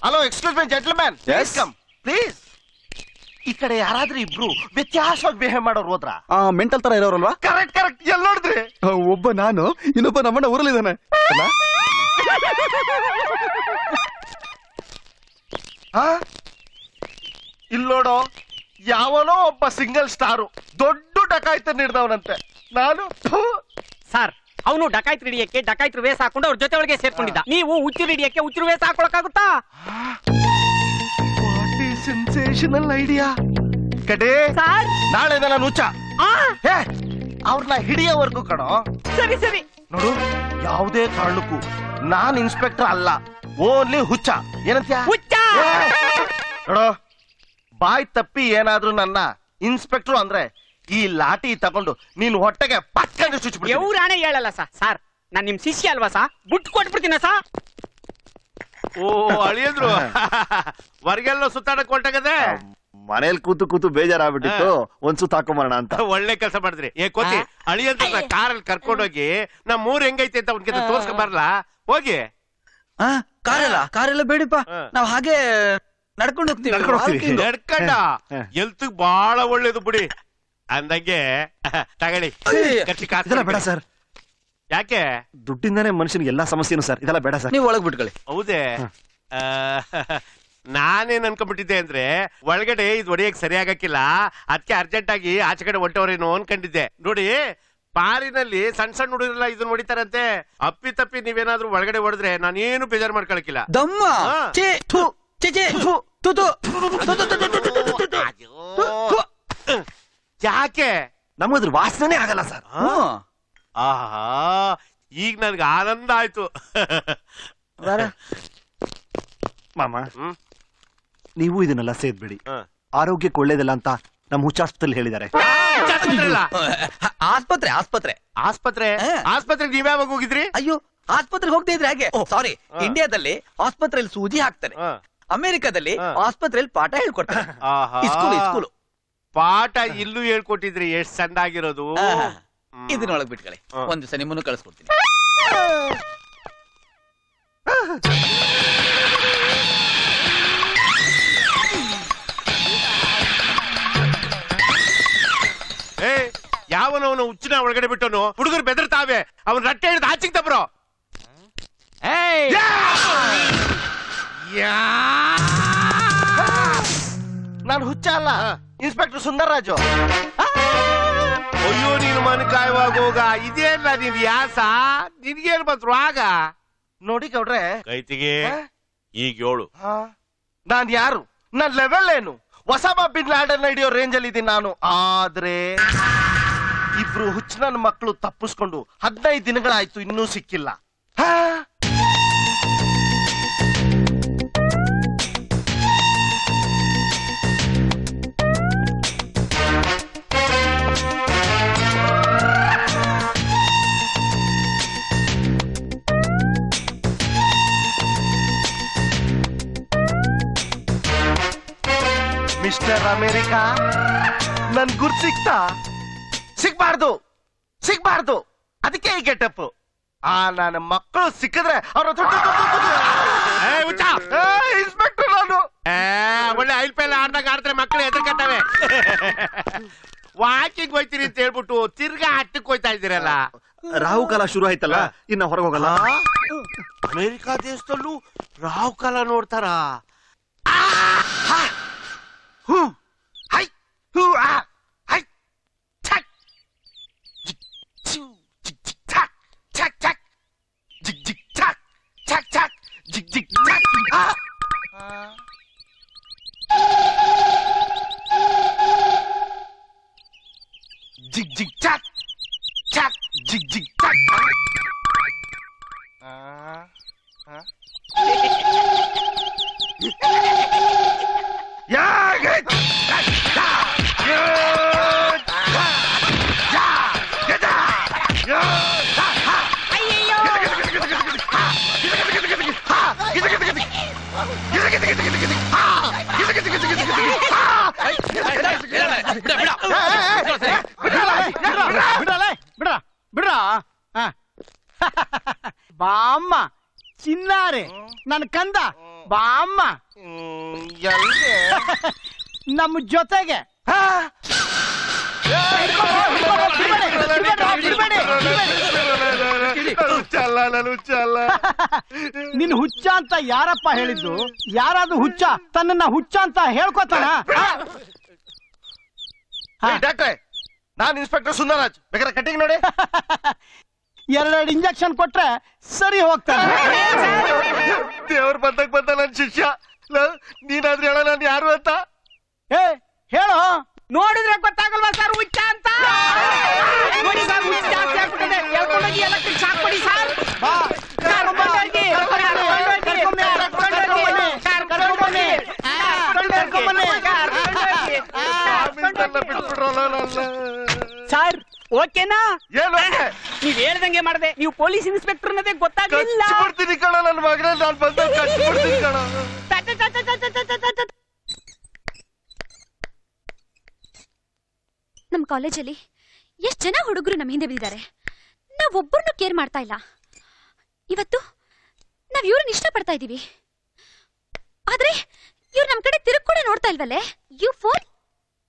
Hello excuse my gentleman, please come please. ಈ ಕಡೆ ಯಾರಾದ್ರೂ ಇಬ್ರು ವ್ಯತ್ಯಾಸವಾಗಿ ಬಿಹೇವ್ ಮಾಡೋರು ಹೋದ್ರ? ಮೆಂಟಲ್ ತರ ಇರೋರಲ್ವಾ? Correct correct. ಎಲ್ಲಿ ನೋಡಿದ್ರಿ? ಒಬ್ಬ ನಾನು, ಇನ್ನೊಬ್ಬ ನಮ್ಮಣ್ಣ ಊರಲ್ಲಿದ್ದಾನೆ. ಇಲ್ಲಿ ನೋಡೋ, ಯಾವನೋ ಒಬ್ಬ ಸಿಂಗಲ್ ಸ್ಟಾರು ದೊಡ್ಡ ಡಕಾಯ್ತ ಹಿಡ್ದವನಂತೆ. ನಾನು ಸರ್, ಅವನು ಡಕಾಯ್ತು ಹಿಡಿಯಕ್ಕೆ ಡಕಾಯ್ತು ವೇಸ್ ಹಾಕೊಂಡು ಅವ್ರ ಜೊತೆ ಒಳಗೆ ಸೇರ್ಕೊಂಡಿದ್ದ. ನೀವು ಹುಚ್ಚು ಹಿಡಿಯಕ್ಕೆ ಹುಚ್ಚು ವೇಸ್ ಹಾಕೊಳಕಾಗುತ್ತಾ? ಸೆನ್ಸೇಷನಲ್ ಐಡಿಯಾ ಕಡೆ. ನಾಳೆ ನಾನು ಹುಚ್ಚ ಅವ್ರನ್ನ ಹಿಡಿಯೋವರೆಗೂ ಕಣೋ. ಸರಿ ಸರಿ ನೋಡು, ಯಾವುದೇ ಕಾರಣಕ್ಕೂ ನಾನ್ ಇನ್ಸ್ಪೆಕ್ಟರ್ ಅಲ್ಲ, ಓನ್ಲಿ ಹುಚ್ಚ. ಏನಂತ್ಯ? ಹುಚ್ಚ. ನೋಡು, ಬಾಯ್ ತಪ್ಪಿ ಏನಾದ್ರೂ ನನ್ನ ಇನ್ಸ್ಪೆಕ್ಟರ್ ಅಂದ್ರೆ ಈ ಲಾಠಿ ತಗೊಂಡು ನೀನು ಹೊಟ್ಟೆಗೆ ಪಕ್ಕಂಡು ಚುಚ್ಚಿಬಿಡ್ತೀನಿ. ಎವ್ರಾಣೆ ಹೇಳಲ್ಲ ಸರ್, ನಾನ್ ನಿಮ್ ಶಿಷ್ಯ ಅಲ್ವಾ ಸಾ? ಬುಟ್ ಕೊಟ್ಬಿಡ್ತೀನ ಸಾ. ಓ ಅಳಿಯಂದ್ರು ಹೊರಗೆಲ್ಲ ಸುತ್ತಾಡಕ್ ಹೊಂಟಾಗದೆ. ಮನೇಲಿ ಕೂತು ಕೂತು ಬೇಜಾರಾಗ್ಬಿಟ್ಟಿತ್ತು, ಒಂದ್ ಸುತ್ತ ಹಾಕೊಂಬರೋಣ ಅಂತ. ಒಳ್ಳೆ ಕೆಲಸ ಮಾಡಿದ್ರಿ. ಕೋತಿ, ಅಳಿಯಂದ್ರ ಕಾರಲ್ಲಿ ಕರ್ಕೊಂಡೋಗಿ ನಮ್ ಊರ್ ಹೆಂಗೈತೆ ಅಂತ ಅವ್ನಿಗೆ ತೋರ್ಸ್ಕೊಂಡ್ ಬರಲ್ಲ. ಹೋಗಿ. ಕಾರೆಲ್ಲ ಬೇಡಿಪ್ಪ, ನಾವ್ ಹಾಗೆ ನಡ್ಕೊಂಡು ಹೋಗ್ತೀವಿ. ನಡ್ಕಂಡ ಎಲ್ತ್ ಬಾಳ ಒಳ್ಳೇದು ಬಿಡಿ. ಅಂದಂಗೆ ತಗೊಳ್ಳಿ. ಬೇಡ ಸರ್. ಯಾಕೆ? ದುಡ್ಡಿಂದಾನೇ ಮನುಷ್ಯನಿಗೆ ಎಲ್ಲಾ ಸಮಸ್ಯೆನು ಸರ್, ಇದೆಲ್ಲ ಬೇಡ ಸರ್. ನೀವು ಒಳಗ್ ಬಿಟ್ಕೊಳ್ಳಿ. ಹೌದೇ? ನಾನೇನ್ ಅನ್ಕೊಂಡ್ಬಿಟ್ಟಿದ್ದೆ ಅಂದ್ರೆ ಒಳಗಡೆ ಇದು ಹೊಡಿಯಕ್ ಸರಿ ಆಗಕ್ಕಿಲ್ಲ, ಅದಕ್ಕೆ ಅರ್ಜೆಂಟ್ ಆಗಿ ಆಚೆ ಕಡೆ ಹೊಂಟವ್ರೇನೋ ಅನ್ಕೊಂಡಿದ್ದೆ. ನೋಡಿ, ಪಾರಿನಲ್ಲಿ ಸಣ್ಣ ಸಣ್ಣ ಹುಡುಗರೆಲ್ಲ ಇದನ್ನ ಹೊಡಿತಾರಂತೆ. ಅಪ್ಪಿ ತಪ್ಪಿ ನೀವೇನಾದ್ರೂ ಒಳಗಡೆ ಹೊಡೆದ್ರೆ ನಾನೇನು ಬೇಜಾರು ಮಾಡ್ಕೊಳಕಿಲ್ಲ. ದಮ್ಮ ಯಾಕೆ? ನಮಗದ್ರ ವಾಸನೆ ಆಗಲ್ಲ ಸರ್. ಆಹಾ, ಈಗ ನನ್ಗೆ ಆನಂದ ಆಯ್ತು. ಮಾಮ, ನೀವು ಇದನ್ನೆಲ್ಲ ಸೇದ್ಬೇಡಿ, ಆರೋಗ್ಯಕ್ಕೆ ಒಳ್ಳೇದಲ್ಲ ಅಂತ ನಮ್ಮ ಹುಚ್ಚಾಸ್ಪತ್ರೆಯಲ್ಲಿ ಹೇಳಿದ್ದಾರೆ. ಆಸ್ಪತ್ರೆ ಆಸ್ಪತ್ರೆ ಆಸ್ಪತ್ರೆ ಆಸ್ಪತ್ರೆಗೆ ನೀವ್ಯಾವಾಗ ಹೋಗಿದ್ರಿ? ಅಯ್ಯೋ, ಆಸ್ಪತ್ರೆಗೆ ಹೋಗ್ತಾ ಇದ್ರೆ ಹಾಗೆ. ಸಾರಿ, ಇಂಡಿಯಾದಲ್ಲಿ ಆಸ್ಪತ್ರೆಯಲ್ಲಿ ಸೂಜಿ ಹಾಕ್ತಾರೆ, ಅಮೆರಿಕದಲ್ಲಿ ಆಸ್ಪತ್ರೆಯಲ್ಲಿ ಪಾಠ ಹೇಳ್ಕೊಡ್ತಾರೆ. ಸ್ಕೂಲು ಪಾಠ ಇಲ್ಲೂ ಹೇಳ್ಕೊಟ್ಟಿದ್ರಿ, ಎಷ್ಟ್ ಸಣ್ಣಾಗಿರೋದು. ಇದನ್ನೊಳಗ್ ಬಿಟ್ಕೊಳ್ಳಿ, ಒಂದ್ ದಿವಸ ನಿಮ್ಮನ್ನು ಕಳಿಸ್ಕೊಡ್ತೀನಿ. ಯಾವನವನು ಹುಚ್ಚಿನ ಒಳಗಡೆ ಬಿಟ್ಟವನು ಹುಡುಗರು ಬೆದರ್ತಾವೆ. ಅವನ್ ರಟ್ಟೆ ಹಿಡಿದು ಆಚಿಗೆ ತಬ್ರೋ. ನಾನು ಹುಚ್ಚ ಅಲ್ಲ, ಇನ್ಸ್ಪೆಕ್ಟರ್ ಸುಂದರರಾಜು. ಅಯ್ಯೋ, ನೀನು ಮನಕಾಯವಾಗೋಗ. ಇದೇಲ್ಲ ನೀನ್ ಯಾಸ, ನಿನ್ಗೇನ್ ಬಂದ್ರು ಆಗ? ನೋಡಿ ಗೌಡ್ರೆ, ಕೈತಿಗೆ ಈಗ ಹೇಳು, ನಾನ್ ಯಾರು, ನನ್ ಲೆವೆಲ್ ಏನು? ಒಸಾಮಾ ಬಿನ್ ಲಾಡೆನ್ ಹಿಡಿಯೋ ರೇಂಜ್ ಅಲ್ಲಿ ಇದೀನಿ ನಾನು. ಆದ್ರೆ ಇಬ್ರು ಹುಚ್ಚ ನನ್ನ ಮಕ್ಕಳು ತಪ್ಪಿಸ್ಕೊಂಡು 15 ದಿನಗಳಾಯ್ತು, ಇನ್ನೂ ಸಿಕ್ಕಿಲ್ಲ. ಮಿಸ್ಟರ್ ಅಮೆರಿಕಾ, ನನ್ ಗುರ್ತು ಸಿಕ್ತಾ? ಸಿಗ್ಬಾರ್ದು, ಅದಕ್ಕೆ ಈ ಗೆಟಪ್. ನನ್ನ ಮಕ್ಕಳು ಸಿಕ್ಕಿದ್ರೆ ಅವ್ರ ಇನ್ಸ್ಪೆಕ್ಟರ್ ನಾನು. ಒಳ್ಳೆ ಐಲ್ ಪೈಲ್ ಆಡ್ದಾಗ ಆಡ್ತಾರೆ ಮಕ್ಕಳು ಎದುರ್ಕತ್ತವೆ. ವಾಕಿಂಗ್ ಹೋಯ್ತೀನಿ ಅಂತ ಹೇಳ್ಬಿಟ್ಟು ತಿರ್ಗಾ ಅಟ್ಟಕ್ಕೆ ಹೋಯ್ತಾ ಇದ್ದೀರಲ್ಲ. ರಾಹು ಕಾಲ ಶುರು ಆಯ್ತಲ್ಲ, ಇನ್ನ ಹೊರಗೆ ಹೋಗಲ್ಲ. ಅಮೆರಿಕಾ ದೇಶದಲ್ಲೂ ರಾಹು ಕಾಲ ನೋಡ್ತಾರ? ಜಿಗ್ ಜಿಗ್ ಚಾಕ್ ಚಾಕ್ ಜಿಗ್ ಜಿಗ್ ಚಾಕ್. ಬಿಡ್ರ ಬಾಮ್ಮ ಚಿನ್ನಾರೆ, ನನ್ ಕಂದ ಬಾಮ್ಮ ಎಲ್ಗೆ ನಮ್ಮ ಜೊತೆಗೆ ಹಾ? ಹುಚ್ಚಲ್ಲ ನಾನು ಹುಚ್ಚಲ್ಲ. ನಿನ್ ಹುಚ್ಚ ಅಂತ ಯಾರಪ್ಪ ಹೇಳಿದ್ದು? ಯಾರಾದ್ರೂ ಹುಚ್ಚ ತನ್ನ ಹುಚ್ಚ ಅಂತ ಹೇಳ್ಕೊತಾನ? ಏಯ್ ಡಾಕ್ಟ್ರೆ, ನಾನ್ ಇನ್ಸ್ಪೆಕ್ಟರ್ ಸುಂದರರಾಜ್. ಬೇಕಾದ್ರೆ ಕಟಿಂಗ್ ನೋಡಿ. ಎರಡೆರಡು ಇಂಜೆಕ್ಷನ್ ಕೊಟ್ರೆ ಸರಿ ಹೋಗ್ತಾನೆ. ದೇವ್ರ ಬಂದಾಗ ಬಂದ ನನ್ ಶಿಷ್ಯ. ನೀನಾದ್ರೂ ಹೇಳ ನಾನು ಯಾರು ಅಂತ. ಏ ಹೇಳೋ. ನೋಡಿದ್ರೆ ಗೊತ್ತಾಗಲ್ವಾ ಸರ್ ಹುಚ್ಚ ಅಂತ? ನೋಡಿ ಸರ್ ಹುಚ್ಚ ಜಾಸ್ತಿ ಆಗ್ಬಿಟ್ಟಿದೆ. ಎಳ್ಕೊಂಡೋಗಿ ಎಲೆಕ್ಟ್ರಿಕ್ ಶಾಕ್ ಕೊಡಿ ಸರ್. ಕರ್ಕೊಂಡೋಗಿ. ಸರ್ ಓಕೆನಾ? ಏನು ನೀವ್ ಹೇಳ್ದಂಗೆ ಮಾಡ್ದೆ. ನೀವು ಪೊಲೀಸ್ ಇನ್ಸ್ಪೆಕ್ಟರ್ ಅನ್ನೋದೇ ಗೊತ್ತಾಗ್ಲಿಲ್ಲ. ಕಚ್ಚಿಬಿಡ್ತೀನಿ ಕಣ ನನ್ನ ಮಗನ. ನಾನು ಬಂದಾಗ ಕಚ್ಚಿಬಿಡ್ತೀನಿ ಕಣ. ನಮ್ ಕಾಲೇಜಲ್ಲಿ ಎಷ್ಟ್ ಜನ ಹುಡುಗರು ನಮ್ ಹಿಂದೆ ಬಿದ್ದಿದ್ದಾರೆ. ನಾವ್ ಒಬ್ಬರನ್ನು ಕೇರ್ ಮಾಡ್ತಾ ಇಲ್ಲ. ಇವತ್ತು ನಾವ್ ಇವ್ರನ್ನ ಇಷ್ಟ ಪಡ್ತಾ ಇದೀವಿ, ಆದ್ರೆ ಇವ್ರು ನಮ್ ಕಡೆ ತಿರುಗ್ ಕೂಡ ನೋಡ್ತಾ ಇಲ್ವಲ್ಲೇ. ಯು ಫೋನ್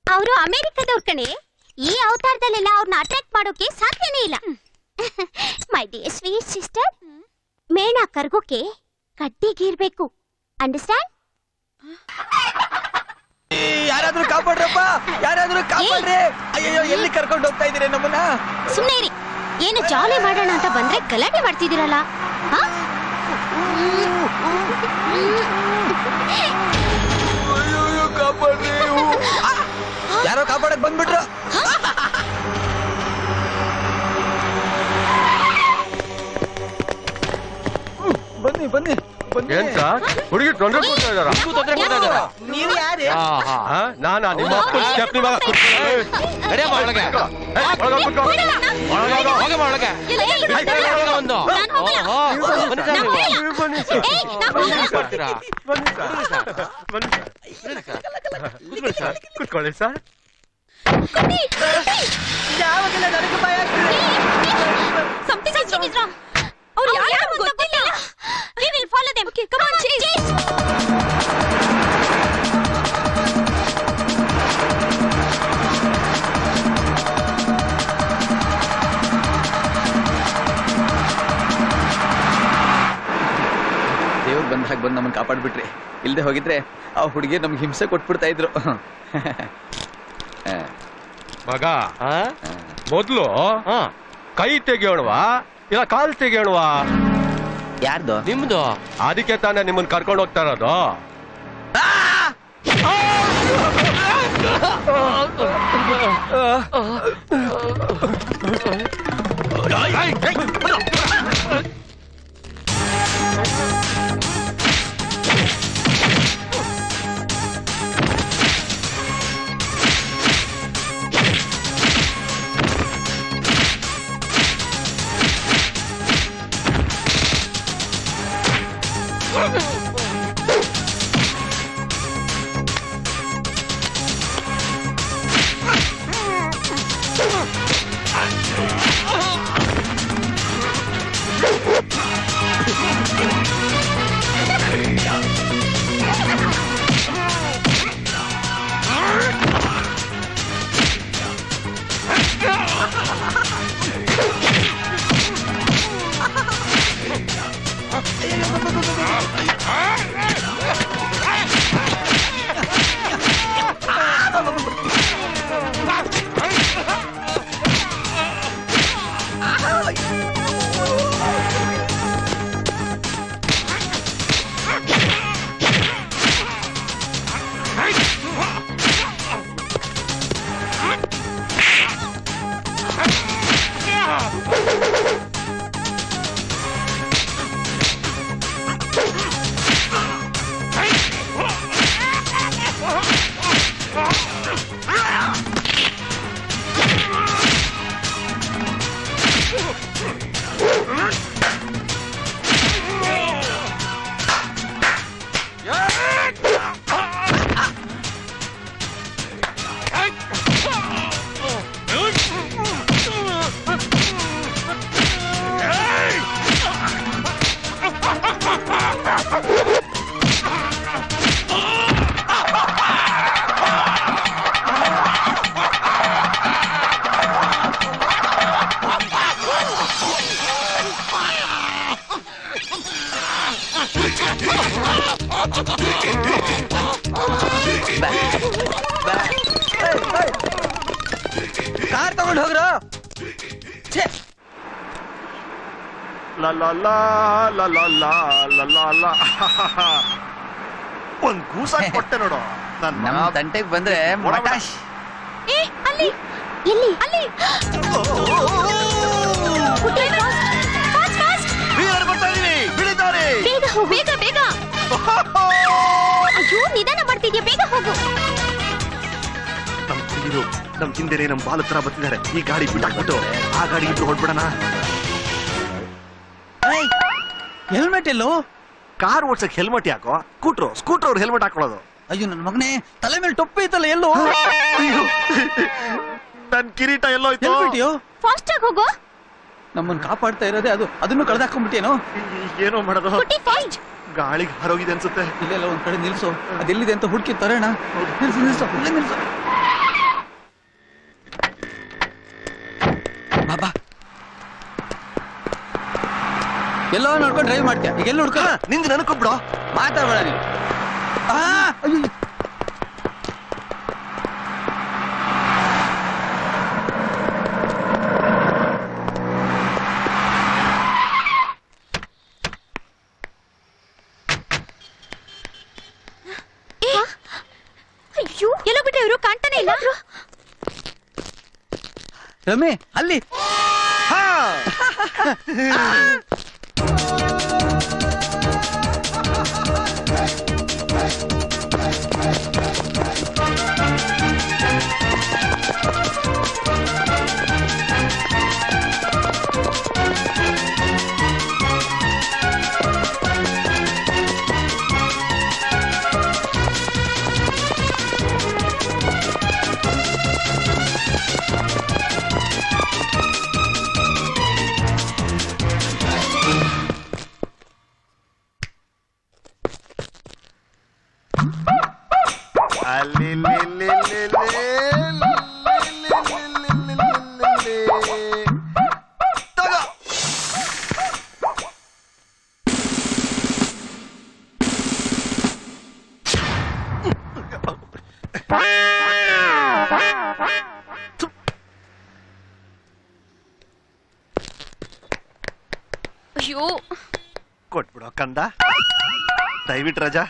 ಅವರು ಅಮೆರಿಕದವ್ರ ಕಣೆ. ಈ ಅವತಾರದಲ್ಲೆಲ್ಲ ಅವ್ರನ್ನ ಅಟ್ರಾಕ್ಟ್ ಮಾಡೋಕೆ ಸಾಧ್ಯನೇ ಇಲ್ಲ. ಮೈ ಡಿಯರ್ ಸ್ವೀಟ್ ಸಿಸ್ಟರ್, ಮೇಣ ಕರ್ಗೋಕೆ ಕಡ್ಡಿಗಿರ್ಬೇಕು. ಅಂಡರ್ಸ್ಟ್ಯಾಂಡ್? ಯಾರಾದ್ರೂ ಕಾಪಾಡ್ರಪ್ಪ, ಯಾರಾದ್ರೂ ಕಾಪಾಡ್ರಿ. ಅಯ್ಯೋ, ಎಲ್ಲಿ ಕರ್ಕೊಂಡು ಹೋಗ್ತಾ ಇದೀರಿ ನಮ್ಮನ್ನ? ಸುಮ್ನೆ ಇರಿ. ಏನು ಜಾಲಿ ಮಾಡೋಣ ಅಂತ ಬಂದ್ರೆ ಗಲಾಟೆ ಮಾಡ್ತಿದ್ದೀರಲ್ಲ. ಕಾಪಾಡ್ರಿ. ಯಾರೋ ಕಾಪಾಡಕ್ ಬಂದ್ಬಿಟ್ರು. ಬನ್ನಿ ಬನ್ನಿ ಬನ್ನಿ. ಏನ್ ಸರ್ ಹುಡುಗಿ ತೊಂದ್ರೆ ಕೊಡ್ತಾ ಇದಾರ? ನೀವು ಯಾರೇ? ನಾನಾ ನಿಮ್ಮ ಅಪ್ಪನ ಸ್ಟೆಪ್ನಿ ಮಗ. ಕುತ್ಕೊಳ್ಳಿ ಸರ್. ಯಾವಾಗೆಲ್ಲ ನನಗೆ ಭಯ ಆಗ್ತದೆ. Something is wrong. ಅವ್ರು ಯಾರು ಗೊತ್ತಿಲ್ಲ. We will follow them. Okay, come on, chase. ದೇವ್ರು ಬಂದ ಹಾಗೆ ಬಂದು ನಮ್ಮನ್ನ ಕಾಪಾಡ್ಬಿಟ್ರಿ. ಇಲ್ದೆ ಹೋಗಿದ್ರೆ ಆ ಹುಡುಗಿ ನಮ್ಗೆ ಹಿಂಸೆ ಕೊಟ್ಬಿಡ್ತಾ ಇದ್ರು. ಮಗ ಮೊದ್ಲು ಕೈ ತೆಗೆಯೋಣವಾ ಇಲ್ಲ ಕಾಲ್ ತೆಗೆಯೋಣವಾ? ಯಾರ್ದು? ನಿಮ್ದು. ಅದಕ್ಕೆ ತಾನೇ ನಿಮ್ಮನ್ನ ಕರ್ಕೊಂಡು ಹೋಗ್ತಾ ಇರೋದು. ಕಾರ್ ತಗೊಂಡು ಹೋಗ್ರು. ಛೇ, ಲ ಲ ಲ ಲ ಲ ಲ ಲ ಲ ಲ. ಒಂದ್ ಗೂಸ ಕೊಟ್ಟೆ ನೋಡು ನನ್ನ ನಮ್ ತಂಟೆಗ್ ಬಂದ್ರೆ ಮಟಾಶ್. ಏ ಅಲ್ಲಿ ಎಲ್ಲಿ ಅಲ್ಲಿ ಫಾಸ್ಟ್ ಫಾಸ್ಟ್ ಬೀಳರ್ ಬರ್ತಾ ಇದೀವಿ, ಬೀಳಿದ್ದಾರೆ. ಬೇಗ ಹೋಗು. ಬೇಗ ಬೇಗ. ಅಯ್ಯೋ ನಿಧಾನ ಮಾಡ್ತಿದ್ಯಾ, ಬೇಗ ಹೋಗು. ನಮ್ ಹಿಂದೆನೆ ನಮ್ ಬಾಲಕರ ಬರ್ತಿದ್ದಾರೆ. ಈ ಗಾಡಿ ಬಿಟ್ಟಾಕ್ಬಿಟ್ಟು ಆ ಗಾಡಿ ಇಬ್ರು ಹೊಡ್ಬಿಡಣ. ಹೆಲ್ಮೆಟ್ ಎಲ್ಲೋ? ಕಾರ್ ಓಡ್ಸಕ್ ಹೆಲ್ಮೆಟ್ ಯಾಕೋ? ಸ್ಕೂಟರ್ ಅವ್ರು ಹೆಲ್ಮೆಟ್ ಹಾಕೊಳ್ಳೋದು. ಅಯ್ಯೋ ನನ್ನ ಮಗನೇ, ತಲೆ ಮೇಲೆ ಟೊಪ್ಪಿ ಐತಲ್ಲ, ಎಲ್ಲೋ? ನನ್ ಕಿರೀಟ ಎಲ್ಲೋಯ್ತು? ಹೆಲ್ಮೆಟ್ಯೋ? ಫಾಸ್ಟ್ ಆಗಿ ಹೋಗು. ನಮ್ಮನ್ನ ಕಾಪಾಡ್ತಾ ಇರೋದೇ ಅದು, ಅದನ್ನು ಕಳ್ದಾಕೊಂಡ್ಬಿಟ್ಟೇನೋ. ಏನೋ ಮಾಡೋದು? ಪುಟ್ಟಿ ಫಾಸ್ಟ್. ಗಾಳಿಗೆ ಹರೋಗಿದೆ ಅನ್ಸುತ್ತೆ. ಇಲ್ಲೆಲ್ಲ ಒಂದ್ ಕಡೆ ನಿಲ್ಸು, ಅದೆಲ್ಲಿದೆ ಅಂತ ಹುಡುಕಿ ತರೋಣ. ನಿಲ್ಸು ಇಲ್ಲೇ ನಿಲ್ಸು. ಬಾಬಾ, ಎಲ್ಲೋ ನೋಡ್ಕೊಂಡು ಡ್ರೈವ್ ಮಾಡ್ತೀಯ, ಈಗ ಎಲ್ಲಿ ನೋಡ್ಕೊ. ನಿಂದು ನನಕೊಬ್ಬಿಡೋ. ಮಾತಾಡ್ಬೇಡ ನೀನು. ಅಯ್ಯೋ, ಅಯ್ಯೋ ಎಲ್ಲೋ ಬಿಟ್ರೆ ಇವರು ಕಾಣ್ತಾನೆ ಇಲ್ಲ. ರಮೆ ಅಲ್ಲಿ. ಅಯ್ಯೋ ಕೊಟ್ಬಿಡೋ ಕಂದ, ದಯವಿಟ್ಟು ರಜಾ.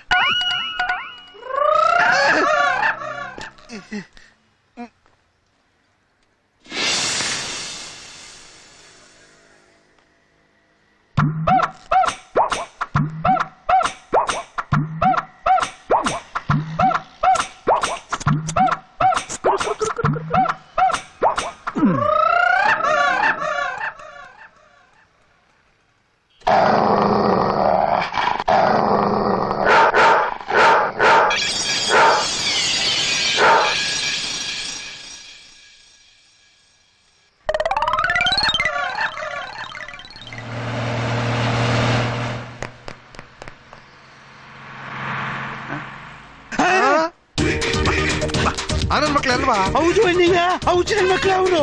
ಆನಂದ್ ಮಕ್ಳು ಅಲ್ವಾ? ಹೌದು ಅಣ್ಣಯ್ಯ, ಹೌದು ನನ್ನ ಮಕ್ಳು ಅವರು.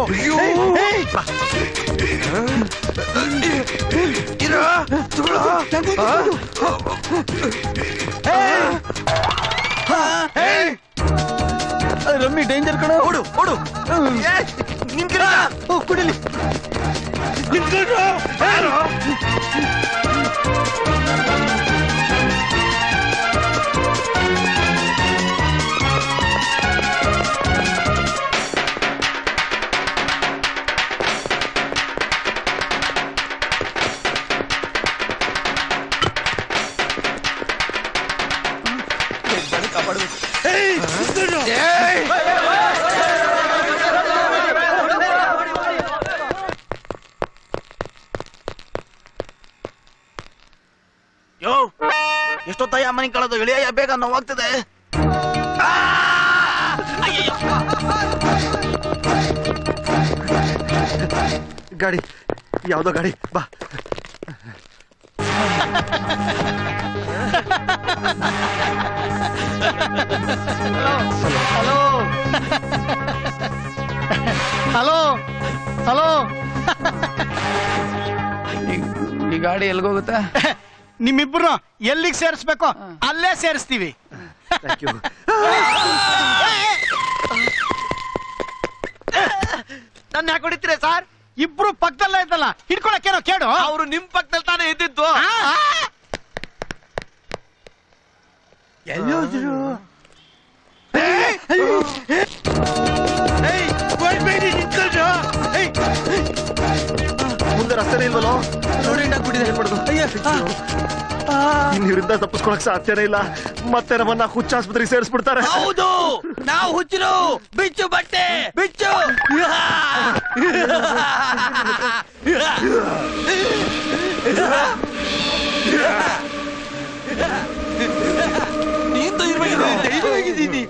ರಮ್ಮಿ ಡೇಂಜರ್ ಕಣ. ಓಡು ಓಡು. ನಿನ್ ಕುಡಿಲಿ. ಯೋ, ಎಷ್ಟೊತ್ತಾಯ ಮನೆ ಕಳೆದು ಇಳಿಯ ಬೇಗ ನೋವಾಗ್ತದೆ. ಗಾಡಿ ಯಾವ್ದೋ ಗಾಡಿ, ಬಾ. Hello hello hello. ಈ ಗಾಡಿ ಎಲ್ಗೋಗುತ್ತಾ? ನಿಮ್ಮಿಬ್ರು ಎಲ್ಲಿಗೆ ಸೇರಿಸ್ಬೇಕು ಅಲ್ಲೇ ಸೇರಿಸ್ತೀವಿ. Thank you. ನನ್ನ ಯಾಕೆ ಹೊಡಿತೀರ ಸರ್? ಇಬ್ರು ಪಕ್ಕದಲ್ಲ ಇದ್ದಲ್ಲ ಹಿಡ್ಕೊಳಕ್ಕೇನೋ ಕೇಳು. ಅವರು ನಿಮ್ ಪಕ್ಕದಲ್ಲಿ ತಾನೇ ಇದ್ದಿದ್ದು. ಎಲ್ಲೋದ್ರು? ಮುಂದೆ ರಸ್ತೆನೇ ಇಲ್ವಲ್ಲೋ? ನೋಡಿ ಏನ್ ಮಾಡೋದು? ಇವರಿಂದ ತಪ್ಪಿಸ್ಕೊಳಕ್ ಸಾಧ್ಯನೇ ಇಲ್ಲ. ಮತ್ತೆ ನಮ್ಮನ್ನ ಹುಚ್ಚ ಆಸ್ಪತ್ರೆಗೆ ಸೇರಿಸ್ಬಿಡ್ತಾರೆ. ಹೌದು, ನಾವು ಹುಚ್ಚರು. ಬಿಚ್ಚು ಬಟ್ಟೆ ಬಿಚ್ಚು. ನೀನು ಧೈರ್ಯವಾಗಿದ್ದೀನಿ.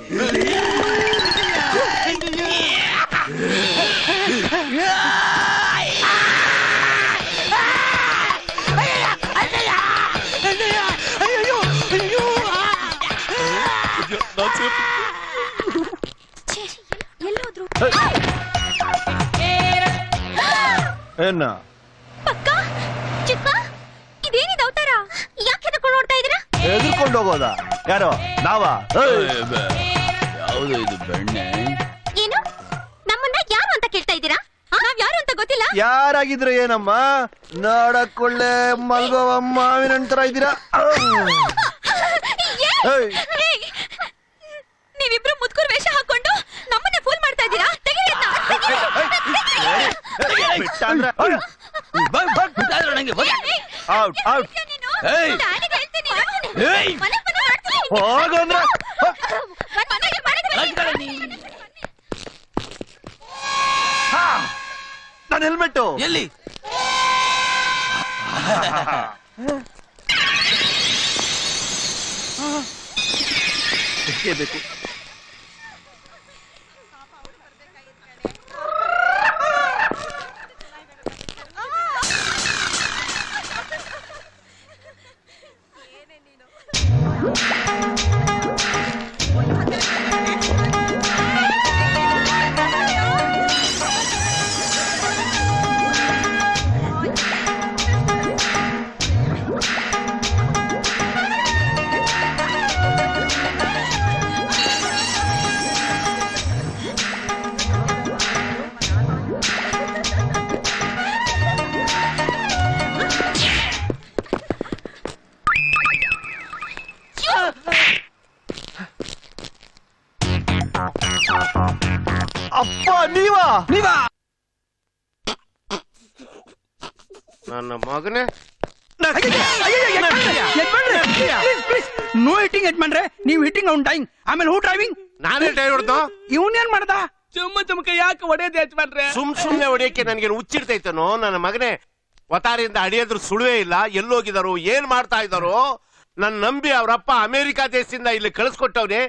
ಎಲ್ಲೋದ್ರು? ಏನ ಪಕ್ಕ ಚಿಕ್ಕ ಇದೇನಿದೆ ಅವತಾರ? ಯಾಕೆ ಎದ್ಕೊಂಡು ನೋಡ್ತಾ ಇದೀರಾ? ಎದ್ಕೊಂಡು ಹೋಗೋದ? ಯಾರೋ ನಾವಾ? ಯಾವುದು ಇದು ಬೆಣ್ಣೆ? ಏನು ನಮ್ಮನ್ನ ಯಾರು ಅಂತ ಕೇಳ್ತಾ ಇದ್ದೀರಾ? ನಾವ್ ಯಾರು ಅಂತ ಗೊತ್ತಿಲ್ಲ. ಯಾರಾಗಿದ್ರೆ ಏನಮ್ಮ, ನೋಡಕೊಳ್ಳೆ ಮಲ್ಗೋವ ಮಾವಿನ ತರ ಇದ್ದೀರಾ? ಏಯ್! ಏಯ್! ನೀವಿಬ್ರು ಮುದ್ಕುರ್ ವೇಷ ಹಾಕೊಂಡು ನಮ್ಮನ್ನ ಫೂಲ್ ಮಾಡ್ತಾ ಇದ್ದೀರಾ? ತೆಗೀರಿ ಅದ್ನ. ಬಿಟ್ಟಂದ್ರೆ ಔಟ್ ಔಟ್. ಏಯ್! ಡ್ಯಾಡಿಗೆ ಹೇಳ್ತೀನಿ ನಾನು. ಏಯ್! ಮನೆಗ್ ಬಂದು ಮಾಡ್ತೀನಿ. ಹೋಗಂದ್ರೆ ನಾನ್ ಮನೆಗೆ ಮಾಡಿದ್ರೆ ನನ್ನ ಹೆಲ್ಮೆಟ್ಟು ಎಲ್ಲಿ? ಬೇಕು. ಅಪ್ಪ ನೀವಾ? ನನ್ನ ಮಗನೇ ನೋ ಹಿಟ್ಟಿಂಗ್ ಯಜಮಾನ್ರೆ. ನೀವು ಹಿಟ್ಟಿಂಗ್ ಅವ್ನ್ ಡೈಯಿಂಗ್. ಆಮೇಲೆ ಹೂ ಡ್ರೈವಿಂಗ್? ನಾನೇ ಟೈ ಹೊಡ್ದು ಇವನೇನ್ ಮಾಡ್ದ? ಚುಮ್ಮ ಯಾಕೆ ಹೊಡೆಯೋದು ಯಜಮಾನ್ರೆ? ಸುಮ್ನೆ ಹೊಡಿಯಕ್ಕೆ ನನ್ಗೆ ಹುಚ್ಚಿಡ್ತೈತನೋ ನನ್ನ ಮಗನೇ. ವತಾರಿಯಿಂದ ಅಡಿಯೋದ್ರ ಸುಳುವೇ ಇಲ್ಲ. ಎಲ್ಲೋಗಿದಾರೋ, ಏನ್ ಮಾಡ್ತಾ ಇದಾರೋ? ನನ್ ನಂಬಿ ಅವ್ರಪ್ಪ ಅಮೆರಿಕಾ ದೇಶದಿಂದ ಇಲ್ಲಿ ಕಳಿಸ್ಕೊಟ್ಟವ್ರೆ.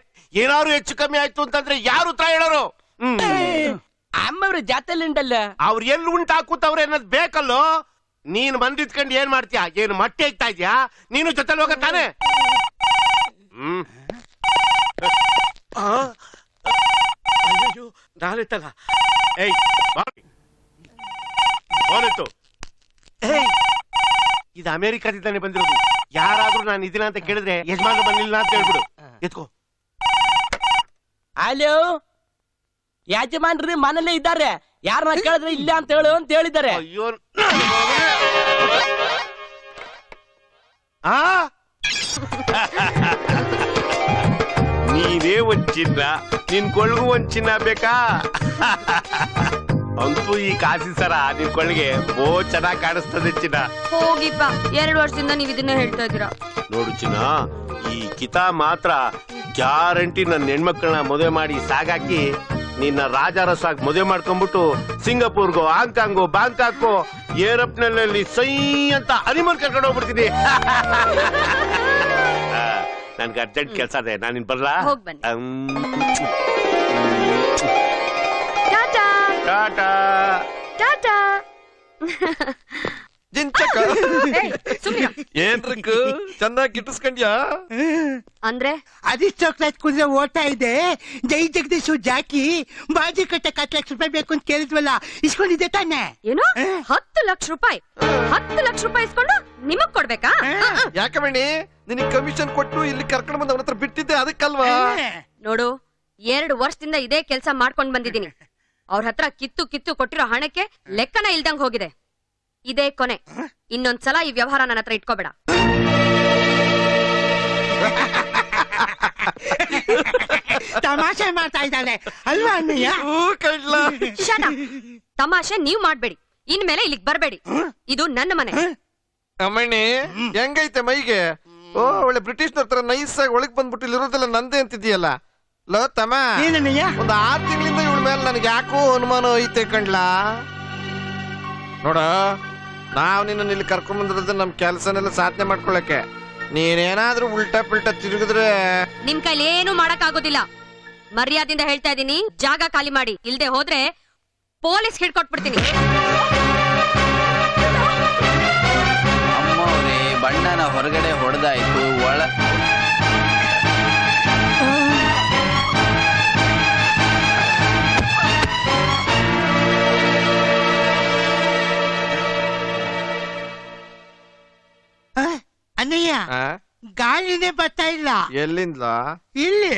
ಏನಾದ್ರು ಹೆಚ್ಚು ಕಮ್ಮಿ ಆಯ್ತು ಅಂತಂದ್ರೆ ಯಾರು ಉತ್ತರ ಹೇಳೋರು? ಅಮ್ಮವ್ರ ಜಾತಲ್ಲಿ ಉಂಟಲ್ಲ. ಅವ್ರು ಎಲ್ಲಿ ಉಂಟು ಹಾಕುತ್ತವ್ರೆ ಅನ್ನೋದ್ ಬೇಕಲ್ಲೋ. ನೀನ್ ಬಂದಿದ್ಕೊಂಡು ಏನ್ ಮಾಡ್ತೀಯಾ? ಏನು ಮಟ್ಟೆ ಇಕ್ತಾ ಇದ್ಯಾ? ನೀನು ಜೊತೆಲಿ ಹೋಗ ತಾನೆ. ನಾನಿತ್ತಲ್ಲ. ಏಯ್ ಫೋನಿತ್ತು. ಇದು ಅಮೆರಿಕಾದಿಂದಾನೆ ಬಂದಿರೋದು. ಯಾರಾದ್ರೂ ನಾನು ಇದೀನ ಅಂತ ಕೇಳಿದ್ರೆ ಯಜಮಾನ ಬಂದಿಲ್ಲ ಅಂತ ಹೇಳ್ಬಿಡು. ಎತ್ಕೋ. ಹಲೋ, ಯಜಮಾನ್ರಿ ಮನೇಲೆ ಇದ್ದಾರೆ. ಯಾರನ್ನ ಕೇಳಿದ್ರೆ ಇಲ್ಲ ಅಂತ ಹೇಳು ಅಂತ ಹೇಳಿದ್ದಾರೆ. ಅಯ್ಯೋ ನೀನೇ ಒಂದ್ ಚಿನ್ನ, ನಿನ್ ಕೊಳ್ಗೂ ಒಂದ್ ಚಿನ್ನ ಬೇಕಾ? ಅಂತೂ ಈ ಕಾಸಿ ಸರ ನಿನ್ ಕೊಳ್ಳಿಗೆ ಬೋ ಚೆನ್ನಾಗ್ ಕಾಣಿಸ್ತದೆ ಚಿನ್ನ. ಹೋಗಿಪ್ಪ, 2 ವರ್ಷದಿಂದ ನೀವ್ ಇದನ್ನೇ ಹೇಳ್ತಾ ಇದ್ದೀರಾ. ನೋಡು ಚಿನ್ನ, ಈ ಕಿತಾ ಮಾತ್ರ ಗ್ಯಾರಂಟಿ ನನ್ನ ಹೆಣ್ಮಕ್ಳನ್ನ ಮದುವೆ ಮಾಡಿ ಸಾಗಾಕಿ ನಿನ್ನ ರಾಜಾರಸಾಗಿ ಮದುವೆ ಮಾಡ್ಕೊಂಡ್ಬಿಟ್ಟು ಸಿಂಗಾಪುರ್ಗೋ, ಹಾಂಗ್ಕಾಂಗೋ, ಬ್ಯಾಂಕಾಕೋ, ಏರೋಪ್ಲೇನಲ್ಲಿ ಸೈ ಅಂತ ಹನಿಮೂನ್ ಕರ್ಕೊಂಡು ಹೋಗ್ಬಿಡ್ತೀನಿ. ನನ್ಗೆ ಅರ್ಜೆಂಟ್ ಕೆಲಸ ಇದೆ, ನಾನಿನ್ ಬರ್ಲಾ? ಹೋಗ್ ಬನ್ನಿ. ಟಾಟಾ. ಟಾಟಾ. ಜಿಂಚಕ ಏನ್ರಕ್ ಚೆನ್ನಾಗಿ ಗಿಟ್ಟಿಸ್ಕೊಂಡ್ಯಾ ಅಂದ್ರೆ ಅದಿಷ್ಟು ಚಾಕ್ಲೇಟ್ ಕುದ್ರೆ ಓಡ್ತಾ ಇದೆ. ಜೈ ಜಗದೀಶು ಜಾಕಿ ಬಾಜಿ ಕಟ್ಟಕ್ 10 ಲಕ್ಷ ರೂಪಾಯಿ ಬೇಕು ಅಂತ ಕೇಳಿದ್ವಲ್ಲ, ಇಸ್ಕೊಂಡಿದ್ದೆ ತಾನೆ? ಏನು 10 ಲಕ್ಷ ರೂಪಾಯಿ? 10 ಲಕ್ಷ ರೂಪಾಯಿ ಇಸ್ಕೊಂಡು ನಿಮಗ್ ಕೊಡ್ಬೇಕಾ? ಯಾಕೆ ಬಣ್ಣಿ ನಿನಗೆ ಕಮಿಷನ್ ಕೊಟ್ಟು ಇಲ್ಲಿ ಕರ್ಕೊಂಡು ಬಂದು ಅವನ ಹತ್ರ ಬಿಟ್ಟಿದ್ದೆ ಅದಕ್ಕಲ್ವಾ? ನೋಡು, 2 ವರ್ಷದಿಂದ ಇದೇ ಕೆಲಸ ಮಾಡ್ಕೊಂಡ್ ಬಂದಿದ್ದೀನಿ. ಅವ್ರ ಹತ್ರ ಕಿತ್ತು ಕಿತ್ತು ಕೊಟ್ಟಿರೋ ಹಣಕ್ಕೆ ಲೆಕ್ಕನ ಇಲ್ದಂಗ್ ಹೋಗಿದೆ. ಇದೇ ಕೊನೆ. ಇನ್ನೊಂದ್ಸಲ ಈ ವ್ಯವಹಾರ ನನ್ನ ಹತ್ರ ಇಟ್ಕೋಬೇಡ. ತಮಾಷೆ ಮಾಡ್ತಾ ಇದ್ದಾಳೆ ಅಲ್ವಾ ಅಣ್ಣಯ್ಯ? Shut up. ತಮಾಷೆ ನೀವ್ ಮಾಡ್ಬೇಡಿ. ಇನ್ಮೇಲೆ ಇಲ್ಲಿಗ್ ಬರ್ಬೇಡಿ. ಇದು ನನ್ನ ಮನೆ. ಅಮ್ಮಣ್ಣಿ ಹೆಂಗೈತೆ ಮೈಗೆ? ಓ ಒಳ್ಳೆ ಬ್ರಿಟಿಷ್ ತರ ನೈಸ್ ಆಗಿ ಒಳಗ್ ಬಂದ್ಬಿಟ್ಟು ಇಲ್ಲಿರೋದೆಲ್ಲ ನಂದೇ ಅಂತಿದ್ಯಲ್ಲ. ಲೋ ತಮ್ಮ, ಏನಣ್ಣಯ್ಯ? ಒಂದು 6 ತಿಂಗಳಿಂದ ಇವಳ ಮೇಲೆ ನನಗೆ ಯಾಕೋ ಅನುಮಾನ ಐತೆ ಕಣ್ಲಾ. ನೋಡ, ನಾವ್ ನಿನ್ನ ಇಲ್ಲಿ ಕರ್ಕೊಂಡ್ ಬಂದಿರೋದು ನಮ್ ಕೆಲ್ಸನೆಲ್ಲ ಸಾಧನೆ ಮಾಡ್ಕೊಳಕ್ಕೆ. ನೀನೇನಾದ್ರೂ ಉಲ್ಟಾ ಪಿಲ್ಟಾ ತಿರುಗಿದ್ರೆ ನಿಮ್ ಕೈಲಿ ಏನು ಮಾಡಕ್ ಆಗೋದಿಲ್ಲ. ಮರ್ಯಾದಿಂದ ಹೇಳ್ತಾ ಇದೀನಿ, ಜಾಗ ಖಾಲಿ ಮಾಡಿ. ಇಲ್ದೆ ಹೋದ್ರೆ ಪೊಲೀಸ್ ಹಿಡ್ಕೊಟ್ಬಿಡ್ತೀನಿ. ಅಮ್ಮವ್ರೆ, ಬಣ್ಣನ ಹೊರಗಡೆ ಹೊಡೆದಾಯ್ತು, ಒಳ ಅಣ್ಣಯ್ಯ, ಆ? ಗಾಳಿನೇ ಬರ್ತಾ ಇಲ್ಲ. ಎಲ್ಲಿಂದ? ಇಲ್ಲಿ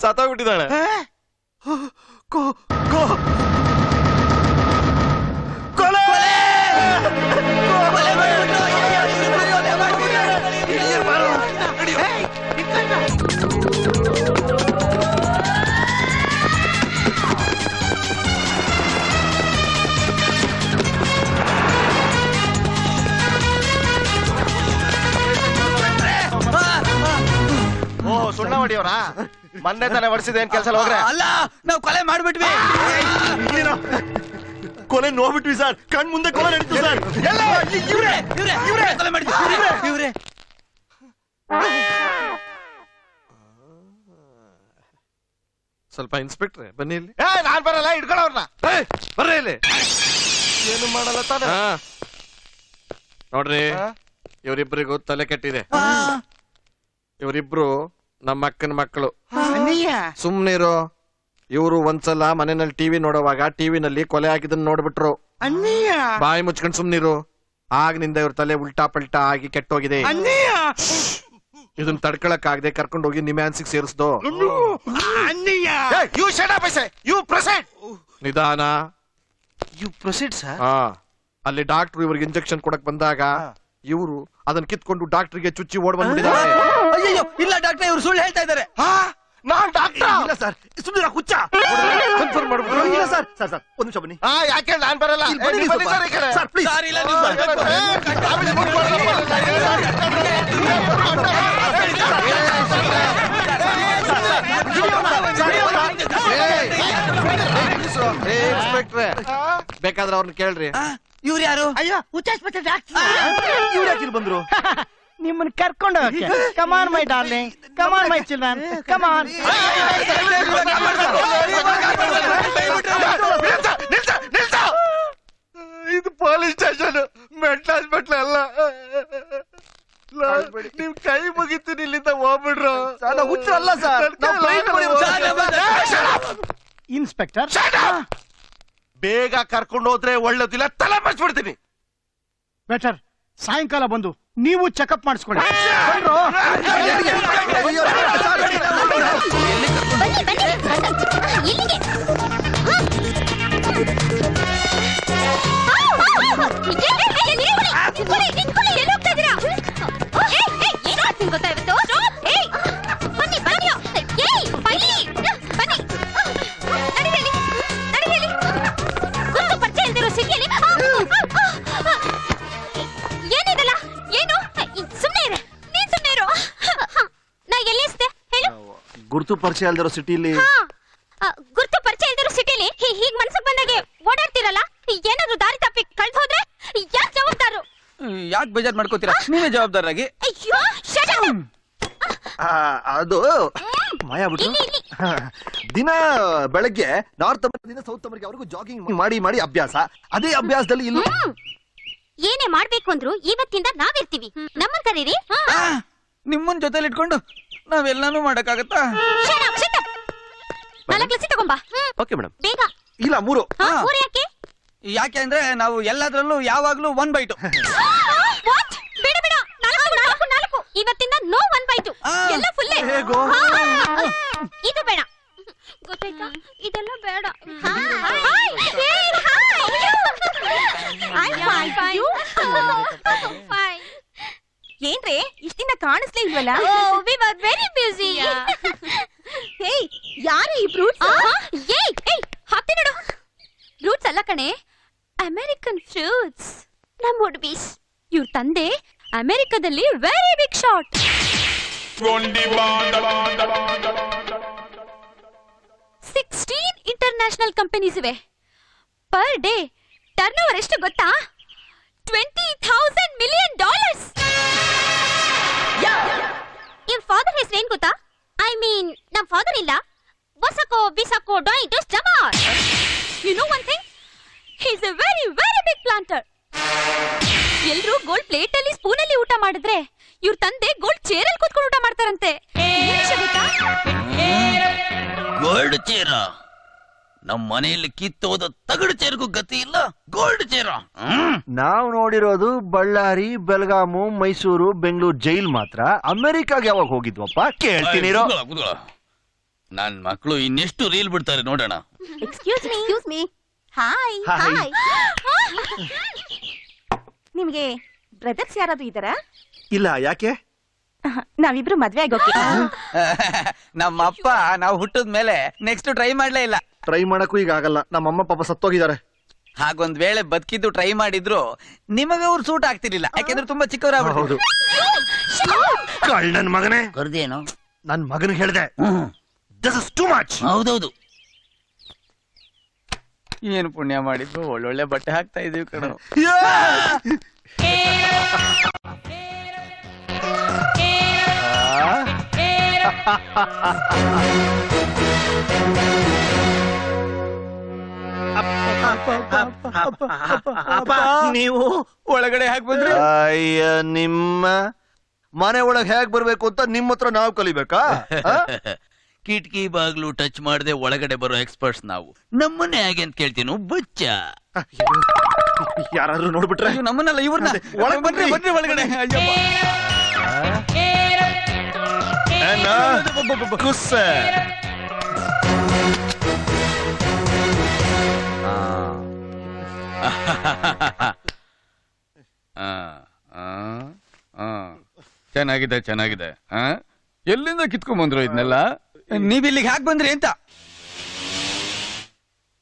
ಸತ್ತೋಗ್ಬಿಟ್ಟಿದ್ದಾಳೆ. ಓ, ಸುಣ್ಣ ಹೊಡಿಯೋರ ಮೊನ್ನೆ ತಾನೇ ಹೊಡಿಸಿದೆ. ಏನ್ ಕೆಲಸ ಹೋಗ್ರೆ? ಅಲ್ಲ, ನಾವು ಕೊಲೆ ಮಾಡ್ಬಿಟ್ವಿ. ಕೊಲೆ ನೋಡ್ಬಿಟ್ವಿ ಸರ್, ಕಣ್ ಮುಂದೆ ಕೊಲೆ ನಡೀತು ಸರ್. ಇವ್ರೇ ಕೊಲೆ ಮಾಡಿದ್ರು. ಇವ್ರೇ ಸ್ವಲ್ಪ ಇನ್ಸ್ಪೆಕ್ಟ್ರೆ ಬನ್ನಿ ಇಲ್ಲಿ. ನಾನ್ ಬರಲ್ಲ, ಹಿಡ್ಕೊಳ್ಳೋರ್ನ. ಬರ್ರಿ ಇಲ್ಲಿ. ಏನು ಮಾಡಲ್ಲ ತಾನೆ? ಹಾ. ನೋಡ್ರಿ, ಇವರಿಬ್ಬರಿಗೂ ತಲೆ ಕೆಟ್ಟಿದೆ. ಇವರಿಬ್ರು ನಮ್ಮ ಅಕ್ಕನ ಮಕ್ಕಳು. ಅಣ್ಣಯ್ಯ, ಸುಮ್ನಿರು. ಇವರು ಒಂದ್ಸಲ ಮನೆಯಲ್ಲಿ ಟಿವಿ ನೋಡುವಾಗ ಟಿವಿನಲ್ಲಿ ಕೊಲೆ ಆಗಿದ್ದನ್ನ ನೋಡ್ಬಿಟ್ರು. ಅಣ್ಣಯ್ಯ, ಬಾಯಿ ಮುಚ್ಕೊಂಡ್ ಸುಮ್ನಿರು. ಆಗ್ನಿಂದ ಇವ್ರ ತಲೆ ಉಲ್ಟಾ ಪಲ್ಟಾ ಆಗಿ ಕೆಟ್ಟೋಗಿದೆ. ಅಣ್ಣಯ್ಯ, ಇದನ್ನ ತಡ್ಕೊಳಕ್ ಆಗದೆ ಕರ್ಕೊಂಡು ಹೋಗಿ ನಿಮ್ಯಾನ್ಸಿಗೆ ಸೇರಿಸ್ದು. ಅಣ್ಣಯ್ಯ. You shut up, you proceed. ನಿಧಾನ. You proceed sir. ಹಾ, ಅಲ್ಲಿ ಡಾಕ್ಟರ್ ಇವ್ರಿಗೆ ಇಂಜೆಕ್ಷನ್ ಕೊಡಕ್ ಬಂದಾಗ ಇವರು ಅದನ್ನ ಕಿತ್ಕೊಂಡು ಡಾಕ್ಟರ್ಗೆ ಚುಚ್ಚಿ ಓಡ್ ಬಂದ್ಬಿಟ್ಟಿದ್ದಾರೆ. ಅಯ್ಯೋ, ಇಲ್ಲ ಡಾಕ್ಟರ್, ಇವ್ರು ಸುಳ್ಳು ಹೇಳ್ತಾ ಇದ್ದಾರೆ. ನಾನ್ ಡಾಕ್ಟರ್ ಇಲ್ಲ ಸರ್, ಸುಮ್ಮನೆ ಹುಚ್ಚ. ಕನ್ಫರ್ಮ್ ಮಾಡ್ಬಿಟ್ಟು. ಇಲ್ಲ ಸರ್, ಸರ್ ಸರ್ ಒಂದ್ ನಿಮಿಷ ಬನ್ನಿ. ಯಾಕೆ ನಾನ್ ಬರಲ್ಲ? ಇಲ್ಲಿ ಬನ್ನಿ ನೀವು ಬನ್ನಿ ಸ್ವಲ್ಪ. ಸರ್ ಈ ಕಡೆ. Sir please. ಸರ್, ಇಲ್ಲ, ನೀವು ಇನ್ಸ್ಪೆಕ್ಟ್ರೆ, ಬೇಕಾದ್ರೆ ಅವ್ರನ್ನ ಕೇಳ್ರಿ. ಇವ್ರು ಯಾರು? ಅಯ್ಯೋ, ಹುಚ್ಚಾಸ್ಪತ್ರೆ ಡಾಕ್ಟರ್. ಇವ್ರು ಯಾಕೆ ಇಲ್ಲಿ ಬಂದ್ರು? ನಿಮ್ಮನ್ನ ಕರ್ಕೊಂಡು ಹೋಗಕ್ಕೆ. Come on my darling, come on my children, come on. ಇದು ಪೊಲೀಸ್ ಸ್ಟೇಷನ್, ಮೆಂಟಲ್ ಹಾಸ್ಪಿಟ್ಲ್ ಅಲ್ಲ. ನಿಮ್ ಕೈ ಮುಗಿತೀನಿ, ಇಲ್ಲಿಂದ ಹೋಗ್ಬಿಡ್ರು. ನಾವು ಹುಚ್ಚ ಅಲ್ಲ ಸರ್, ನಾವು ಪ್ರೈವೇಟ್ ಇನ್ಸ್ಪೆಕ್ಟರ್, ಬೇಗ ಕರ್ಕೊಂಡು ಹೋದ್ರೆ ಒಳ್ಳೇದಿಲ್ಲ, ತಲೆ ಮರ್ಚ್ಬಿಡ್ತೀನಿ. ಬೆಟರ್ ಸಾಯಂಕಾಲ ಬಂದು ನೀವು ಚೆಕಪ್ ಮಾಡಿಸ್ಕೊಳ್ಳಿ. ಬನ್ನಿ ಬನ್ನಿ ಇಲ್ಲಿಗೆ. ಏನಿದಲ್ಲ? ಏನು? ಸುಮ್ನೆ ಇರು, ನೀನ್ ಸುಮ್ನೆ ಇರು. ನಾ ಎಲ್ಲಿಸ್ದೆ ಹೇಳು? ಗುರುತು ಪರಿಚಯ ಅಲ್ದಿರೋ ಸಿಟಿಲಿ. ಗುರ್ತು ಪರಿಚಯ ಇಲ್ದಿರೋ ಸಿಟಿಲಿ ಹೀಗ್ ಮನ್ಸಕ್ ಬಂದಾಗೆ ಓಡಾಡ್ತಿರಲ್ಲ. ಏನಾದ್ರು ದಾರಿ ತಪ್ಪಿ ಕಳ್ದ್ ಹೋದ್ರೆ ಯಾಕೆ ಜವಾಬ್ದಾರು? ಯಾಕೆ ಬೇಜಾರ್ ಮಾಡ್ಕೋತೀರಾ? ನೀವೇ ಜವಾಬ್ದಾರಾಗಿ. ಅಯ್ಯೋ, shut up. ಅದು ಮಾಯ ಬಿಟ್ಟು ಇಲ್ಲಿ, ಇಲ್ಲಿ. ದಿನ ಬೆಳಗ್ಗೆ ನಾರ್ತ್ ಅಮೆರಿಕದಿಂದ ಸೌತ್ ಅಮೆರಿಕವರೆಗೂ ಜಾಗಿಂಗ್ ಮಾಡಿ ಮಾಡಿ ಅಭ್ಯಾಸ. ಅದೇ ಅಭ್ಯಾಸದಲ್ಲಿ ಇಲ್ಲೂ ಏನೇ ಮಾಡ್ಬೇಕು ಅಂದ್ರು ಇವತ್ತಿಂದ ನಾವಿರ್ತೀವಿ. ನಮ್ಮನ್ ಕರೀರಿ. ನಿಮ್ಮನ್ ಜೊತೆಲಿ ಇಟ್ಕೊಂಡು ನಾವೆಲ್ಲಾನು ಮಾಡಕ್ಕಾಗತ್ತಾ? ನಾಲ್ಕು ಲಸಿ ತಗೊಂಬಾ. Okay madam. ಬೇಗ. ಇಲ್ಲ 3. ಊರ್ ಯಾಕೆ? ಯಾಕೆ ಅಂದ್ರೆ ನಾವು ಎಲ್ಲದ್ರಲ್ಲೂ ಯಾವಾಗ್ಲೂ 1 ಬೈ 2. ಬೇಡ ಬೇಡ, 4. ಇವತ್ತಿಂದ ನೋ 1 ಬೈ 2. ಎಲ್ಲ ಫುಲ್ಲೇ. ಹೇಗೋ? ಇದು ಬೇಡ, ಗೊತ್ತಾಯ್ತಾ? ಇದೆಲ್ಲ ಬೇಡ. ಏನ್ರೆ ಇಷ್ಟಿಂದ ಕಾಣಿಸ್ಲೇ ಇಲ್ವಲ್ಲ? Very busy. ಹೇಯ್, ಯಾರು ಈ ಫ್ರೂಟ್ಸ್? ಹಾಕ್ತಿ ನೋಡು. ಫ್ರೂಟ್ಸ್ ಅಲ್ಲ ಕಣೆ, ಅಮೆರಿಕನ್ ಫ್ರೂಟ್ಸ್. ನಮ್ ಹುಡ್ಬೀಸ್. ಇವ್ರ ತಂದೆ ಅಮೆರಿಕದಲ್ಲಿ very big shot. 16 international companies ಇವೆ. ಪರ್ ಡೇ ಟರ್ನ್ ಓವರ್ ಎಷ್ಟು ಗೊತ್ತಾ? $20,000 million. ಇವ್ರ ಫಾದರ್ ಹೆಸರು ಏನ್ ಗೊತ್ತಾ? ಐ ಮೀನ್ ನಮ್ ಫಾದರ್ ಇಲ್ಲ. ಬಸಕೋ ಬಿಸಕೋ ಡಾಯ್ dose ಜಮಾರ್. You know one thing? He's a very big planter. ಎಲ್ರು ಗೋಲ್ಡ್ ಪ್ಲೇಟ್ ಅಲ್ಲಿ ಸ್ಪೂನ್ ಅಲ್ಲಿ ಊಟ ಮಾಡಿದ್ರೆ ಇವ್ರ ತಂದೆ ಗೋಲ್ಡ್ ಚೇರ್ ಅಲ್ಲಿ ಕೂತ್ಕೊಂಡು ಊಟ ಮಾಡ್ತಾರಂತೆ. ಗೋಲ್ಡ್ ಚೇರ? ನಮ್ ಮನೆಯಲ್ಲಿ ಕಿತ್ತೋದ ತಗಡು ಚೇರ್ಗೂ ಗತಿ ಇಲ್ಲ, ಗೋಲ್ಡ್ ಚೇರ? ನಾವು ನೋಡಿರೋದು ಬಳ್ಳಾರಿ, ಬೆಳಗಾಮು, ಮೈಸೂರು, ಬೆಂಗಳೂರು ಜೈಲ್ ಮಾತ್ರ. ಅಮೆರಿಕಾಗೆ ಯಾವಾಗ ಹೋಗಿದ್ವಪ್ಪ ಕೇಳ್ತೀನಿ. ನನ್ ಮಕ್ಕಳು ಇನ್ನೆಷ್ಟು ರೀಲ್ ಬಿಡ್ತಾರೆ ನೋಡೋಣ. Excuse me. ಹಾಯ್. ಹಾಯ್. ನಿಮ್ಗೆ ಬ್ರದರ್ಸ್ ಯಾರಾದ್ರೂ ಇದ್ದಾರಾ? ಇಲ್ಲ, ಯಾಕೆ? ನಾವಿಬ್ರು ಮದ್ವೆ ಆಗೋಕೆ. ನಮ್ಮ ಅಪ್ಪ ನಾವು ಹುಟ್ಟದ ಮೇಲೆ ನೆಕ್ಸ್ಟ್ ಟ್ರೈ ಮಾಡ್ಲೇ ಇಲ್ಲ. ಟ್ರೈ ಮಾಡಕ್ಕೂ ಈಗ ಆಗಲ್ಲ. ನಮ್ಮಮ್ಮ ಪಾಪ ಸತ್ತೋಗಿದ್ದಾರೆ. ಹಾಗೊಂದ್ ವೇಳೆ ಬದುಕಿದ್ದು ಟ್ರೈ ಮಾಡಿದ್ರು ನಿಮಗೆ ಅವ್ರು ಸೂಟ್ ಆಗ್ತಿರ್ಲಿಲ್ಲ, ಯಾಕೆಂದ್ರೆ ತುಂಬಾ ಚಿಕ್ಕವರಾಗ್ಬಿಟ್ಟು. ನನ್ ಮಗನೇ, ಕರ್ದೇನು? ನನ್ ಮಗನಿಗೆ ಹೇಳ್ದೆ ದಿಸ್ ಇಸ್ ಟೂ ಮಚ್. ಹೌದೌದು. ಏನು ಪುಣ್ಯ ಮಾಡಿದ್ರು, ಒಳ್ಳೊಳ್ಳೆ ಬಟ್ಟೆ ಹಾಕ್ತಾ ಇದೀವಿ ಕಣ. ನೀವು ಒಳಗಡೆ ಹಾಕಿ ಬಂದ್ರೆ ಅಯ್ಯ, ನಿಮ್ಮ ಮನೆ ಒಳಗೆ ಹೇಗ್ ಬರ್ಬೇಕು ಅಂತ ನಿಮ್ಮ ಹತ್ರ ನಾವು ಕಲಿಬೇಕಾ? ಕಿಟಕಿ ಬಾಗ್ಲು ಟಚ್ ಮಾಡದೆ ಒಳಗಡೆ ಬರೋ ಎಕ್ಸ್ಪರ್ಟ್ಸ್ ನಾವು. ನಮ್ಮನ್ನೇ ಹೇಗೆ ಅಂತ ಕೇಳ್ತೀನು ಬಚ್ಚ. ಯಾರಾದ್ರೂ ನೋಡ್ಬಿಟ್ರೆ? ನಮ್ಮನ್ನಲ್ಲ, ಇವ್ರನ್ನ. ಒಳಗ್ ಬನ್ರಿ. ಬನ್ರಿ ಒಳಗಡೆ. ಚೆನ್ನಾಗಿದೆ ಚೆನ್ನಾಗಿದೆ. ಎಲ್ಲಿಂದ ಕಿತ್ಕೊಂಡ್ ಬಂದ್ರು ಇದನ್ನೆಲ್ಲ? ನೀವ್ ಇಲ್ಲಿಗೆ ಹಾಕ್ ಬಂದ್ರಿ ಅಂತ?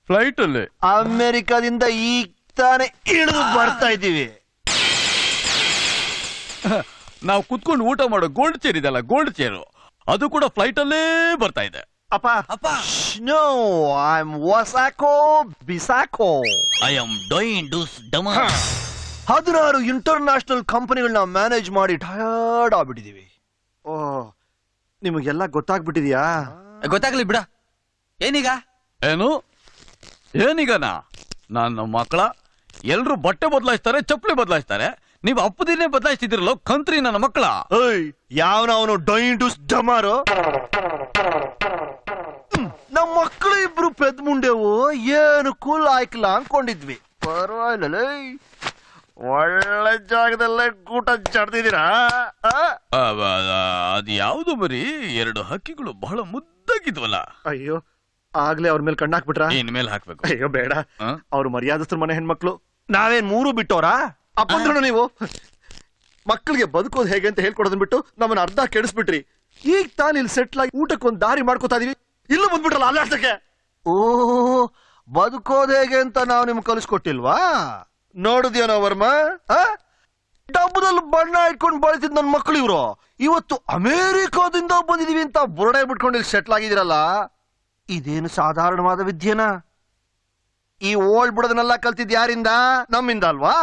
ಫ್ಲೈಟ್ ಅಲ್ಲಿ ಅಮೆರಿಕದಿಂದ ಈಗ ತಾನೇ ಇಳಿದು ಬರ್ತಾ ಇದ್ದೀವಿ. ನಾವು ಕುತ್ಕೊಂಡು ಊಟ ಮಾಡೋ ಗೋಲ್ಡ್ ಚೇರ್ ಇದೆಲ್ಲ, ಗೋಲ್ಡ್ ಚೇರು, ಅದು ಕೂಡ ಫ್ಲೈಟ್ ಅಲ್ಲೇ ಬರ್ತಾ ಇದೆ. ಅಪ್ಪ ನೋ, ಐ ಆಮ್ ವಸಾಕೋ ಬಿಸಾಕೋ. ಐ ಆಮ್ ಡೋಯಿಂಗ್ ಡೂಸ್ ಡಮ. 16 ಇಂಟರ್ನ್ಯಾಷನಲ್ ಕಂಪನಿಗಳನ್ನ ಮ್ಯಾನೇಜ್ ಮಾಡಿ ಟಯರ್ಡ್ ಆಗ್ಬಿಟ್ಟಿದೀವಿ. ಓ, ನಿಮಗೆಲ್ಲ ಗೊತ್ತಾಗ್ಬಿಟ್ಟಿದ್ಯಾ? ಗೊತ್ತಾಗ್ಲಿ ಬಿಡ. ಏನೀಗ? ಏನು ಏನೀಗನಾ? ನನ್ನ ಮಕ್ಕಳ ಎಲ್ರು ಬಟ್ಟೆ ಬದಲಾಯಿಸ್ತಾರೆ, ಚಪ್ಪಲಿ ಬದಲಾಯಿಸ್ತಾರೆ, ನೀವು ಅಪ್ಪದಿನೇ ಬದಲಾಯಿಸ್ತಿದಿರಲ್ಲ ಕಂತ್ರಿ ನನ್ನ ಮಕ್ಕಳ. ಯಾವನವನು ಡೊಯಿಂಗ್ ಟು ಡಮಾರು? ನಮ್ಮ ಮಕ್ಕಳು ಇಬ್ರು ಪೆದ್ ಮುಂಡೆವು, ಏನು ಕೂಲ್ ಆಯ್ಕಲ್ಲ ಅನ್ಕೊಂಡಿದ್ವಿ. ಪರವಾಗಿಲ್ಲ, ಒಳ್ಳೆ ಜಾಗದಲ್ಲೇ ಊಟ ಜಡ್ದಿದ್ದೀರಾ. ಅದು ಯಾವ್ದು ಬರೀ 2 ಹಕ್ಕಿಗಳು ಬಹಳ ಮುದ್ದಾಗಿದ್ವಲ್ಲ. ಅಯ್ಯೋ, ಆಗ್ಲೇ ಅವ್ರ ಮೇಲೆ ಕಣ್ಣಾಕ್ಬಿಟ್ರ? ಇನ್ ಮೇಲೆ ಹಾಕ್ಬೇಕು. ಅಯ್ಯೋ ಬೇಡ, ಅವ್ರು ಮರ್ಯಾದಸ್ಥರ ಮನೆ ಹೆಣ್ಮಕ್ಳು. ನಾವೇನ್ 3 ಬಿಟ್ಟೋರಾ? ಅಪ್ಪಂದ್ರು ನೀವು ಮಕ್ಕಳಿಗೆ ಬದುಕೋದು ಹೇಗೆ ಅಂತ ಹೇಳ್ಕೊಡೋದನ್ ಬಿಟ್ಟು ನಮ್ಮನ್ನ ಅರ್ಧ ಕೆಡಿಸ್ಬಿಟ್ರಿ. ಈಗ ತಾನು ಇಲ್ಲಿ ಸೆಟ್ಲ್ ಆಗಿ ಊಟಕ್ಕೊಂದ್ ದಾರಿ ಮಾಡ್ಕೋತಾ ಇದೀವಿ, ಇಲ್ಲೂ ಬಂದ್ಬಿಟ್ರಲ್ಲ ಅಲ್ಲಾಡ್ಸಕ್ಕೆ. ಓ, ಬದುಕೋದು ಹೇಗೆ ಅಂತ ನಾವು ನಿಮ್ಗೆ ಕಲಿಸ್ಕೊಟ್ಟಿಲ್ವಾ? ನೋಡಿದ್ಯಾನೋ ವರ್ಮ, ಡಬ್ಬದಲ್ಲಿ ಬಣ್ಣ ಇಟ್ಕೊಂಡು ಬಳಸಿದ್ ನನ್ ಮಕ್ಳು ಇವ್ರು. ಇವತ್ತು ಅಮೇರಿಕಾದಿಂದ ಬಂದಿದೀವಿ ಅಂತ ಬುರಡೆ ಬಿಟ್ಕೊಂಡು ಇಲ್ಲಿ ಸೆಟ್ಲ್ ಆಗಿದಿರಲ್ಲ, ಇದೇನು ಸಾಧಾರಣವಾದ ವಿದ್ಯೆನಾ? ಈ ಓಲ್ಡ್ ಬಿಡೋದನ್ನೆಲ್ಲ ಕಲ್ತಿದ್ ಯಾರಿಂದ? ನಮ್ಮಿಂದ ಅಲ್ವಾ?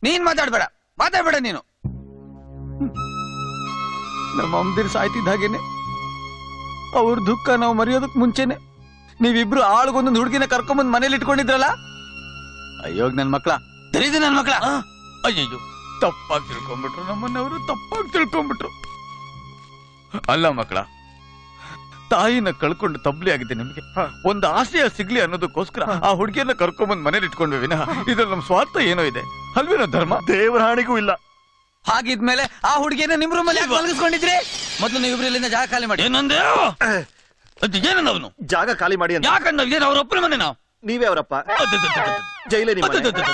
ನೀನ್ ಮಾತಾಡ್ಬೇಡ ನೀನು. ನಮ್ಮ ಅಮ್ಮದಿರ್ ಸಾಯ್ತಿದ್ದ ಹಾಗೇನೆ ಅವ್ರ ದುಃಖ ನಾವು ಮರೆಯೋದಕ್ ಮುಂಚೆನೆ ನೀವಿಬ್ರು ಆಳ್ಗೊಂದೊಂದು ಹುಡುಗಿನ ಕರ್ಕೊಂಬಂದ್ ಮನೇಲಿ ಇಟ್ಕೊಂಡಿದ್ರಲ್ಲ. ಅಯ್ಯೋ ನನ್ ಮಕ್ಳ, ತೆರೀದು ನನ್ ಮಕ್ಳ. ಅಯ್ಯಯ್ಯೋ, ತಪ್ಪಾಗಿ ತಿಳ್ಕೊಂಡ್ಬಿಟ್ರು ನಮ್ಮನ್ನವರು, ತಪ್ಪಾಗಿ ತಿಳ್ಕೊಂಡ್ಬಿಟ್ರು. ಅಲ್ಲ ಮಕ್ಳ, ತಾಯಿನ ಕಳ್ಕೊಂಡು ತಬ್ಲಿ ಆಗಿದೆ ನಿಮ್ಗೆ. ಒಂದು ಆಶ್ರಯ ಸಿಗ್ಲಿ ಅನ್ನೋದಕ್ಕೋಸ್ಕರ ಆ ಹುಡುಗಿಯನ್ನ ಕರ್ಕೊಂಬಂದ್ ಮನೇಲಿ ಇಟ್ಕೊಂಡ್ವಿ ವಿನಃ ಇದ್ರಲ್ಲಿ ನಮ್ ಸ್ವಾರ್ಥ ಏನೋ ಇದೆ ಅಲ್ವೇನೋ ಧರ್ಮ? ದೇವರ ಹಾಣಿಗೂ ಇಲ್ಲ. ಹಾಗಿದ್ಮೇಲೆ ಆ ಹುಡುಗಿಯನ್ನ ನಿಮ್ ರೂಮಲ್ಲಿ ಮಲಗಿಸ್ಕೊಂಡಿದ್ರಿ? ಮೊದ್ಲು ನೀವು ಇಬ್ರು ಇಲ್ಲಿಂದ ಜಾಗ ಖಾಲಿ ಮಾಡಿ. ಏನಂದೆ? ಏನವನು ಜಾಗ ಖಾಲಿ ಮಾಡಿ ಅಂತ. ಯಾಕಂದ್ರೆ ಏನು ಅವ್ರ ಒಪ್ಪನ ಮನೆ ನಾವು? ನೀವೇ ಅವರಪ್ಪ ಜೈಲೇ ನಿಮ್ಮ ಮನೆ.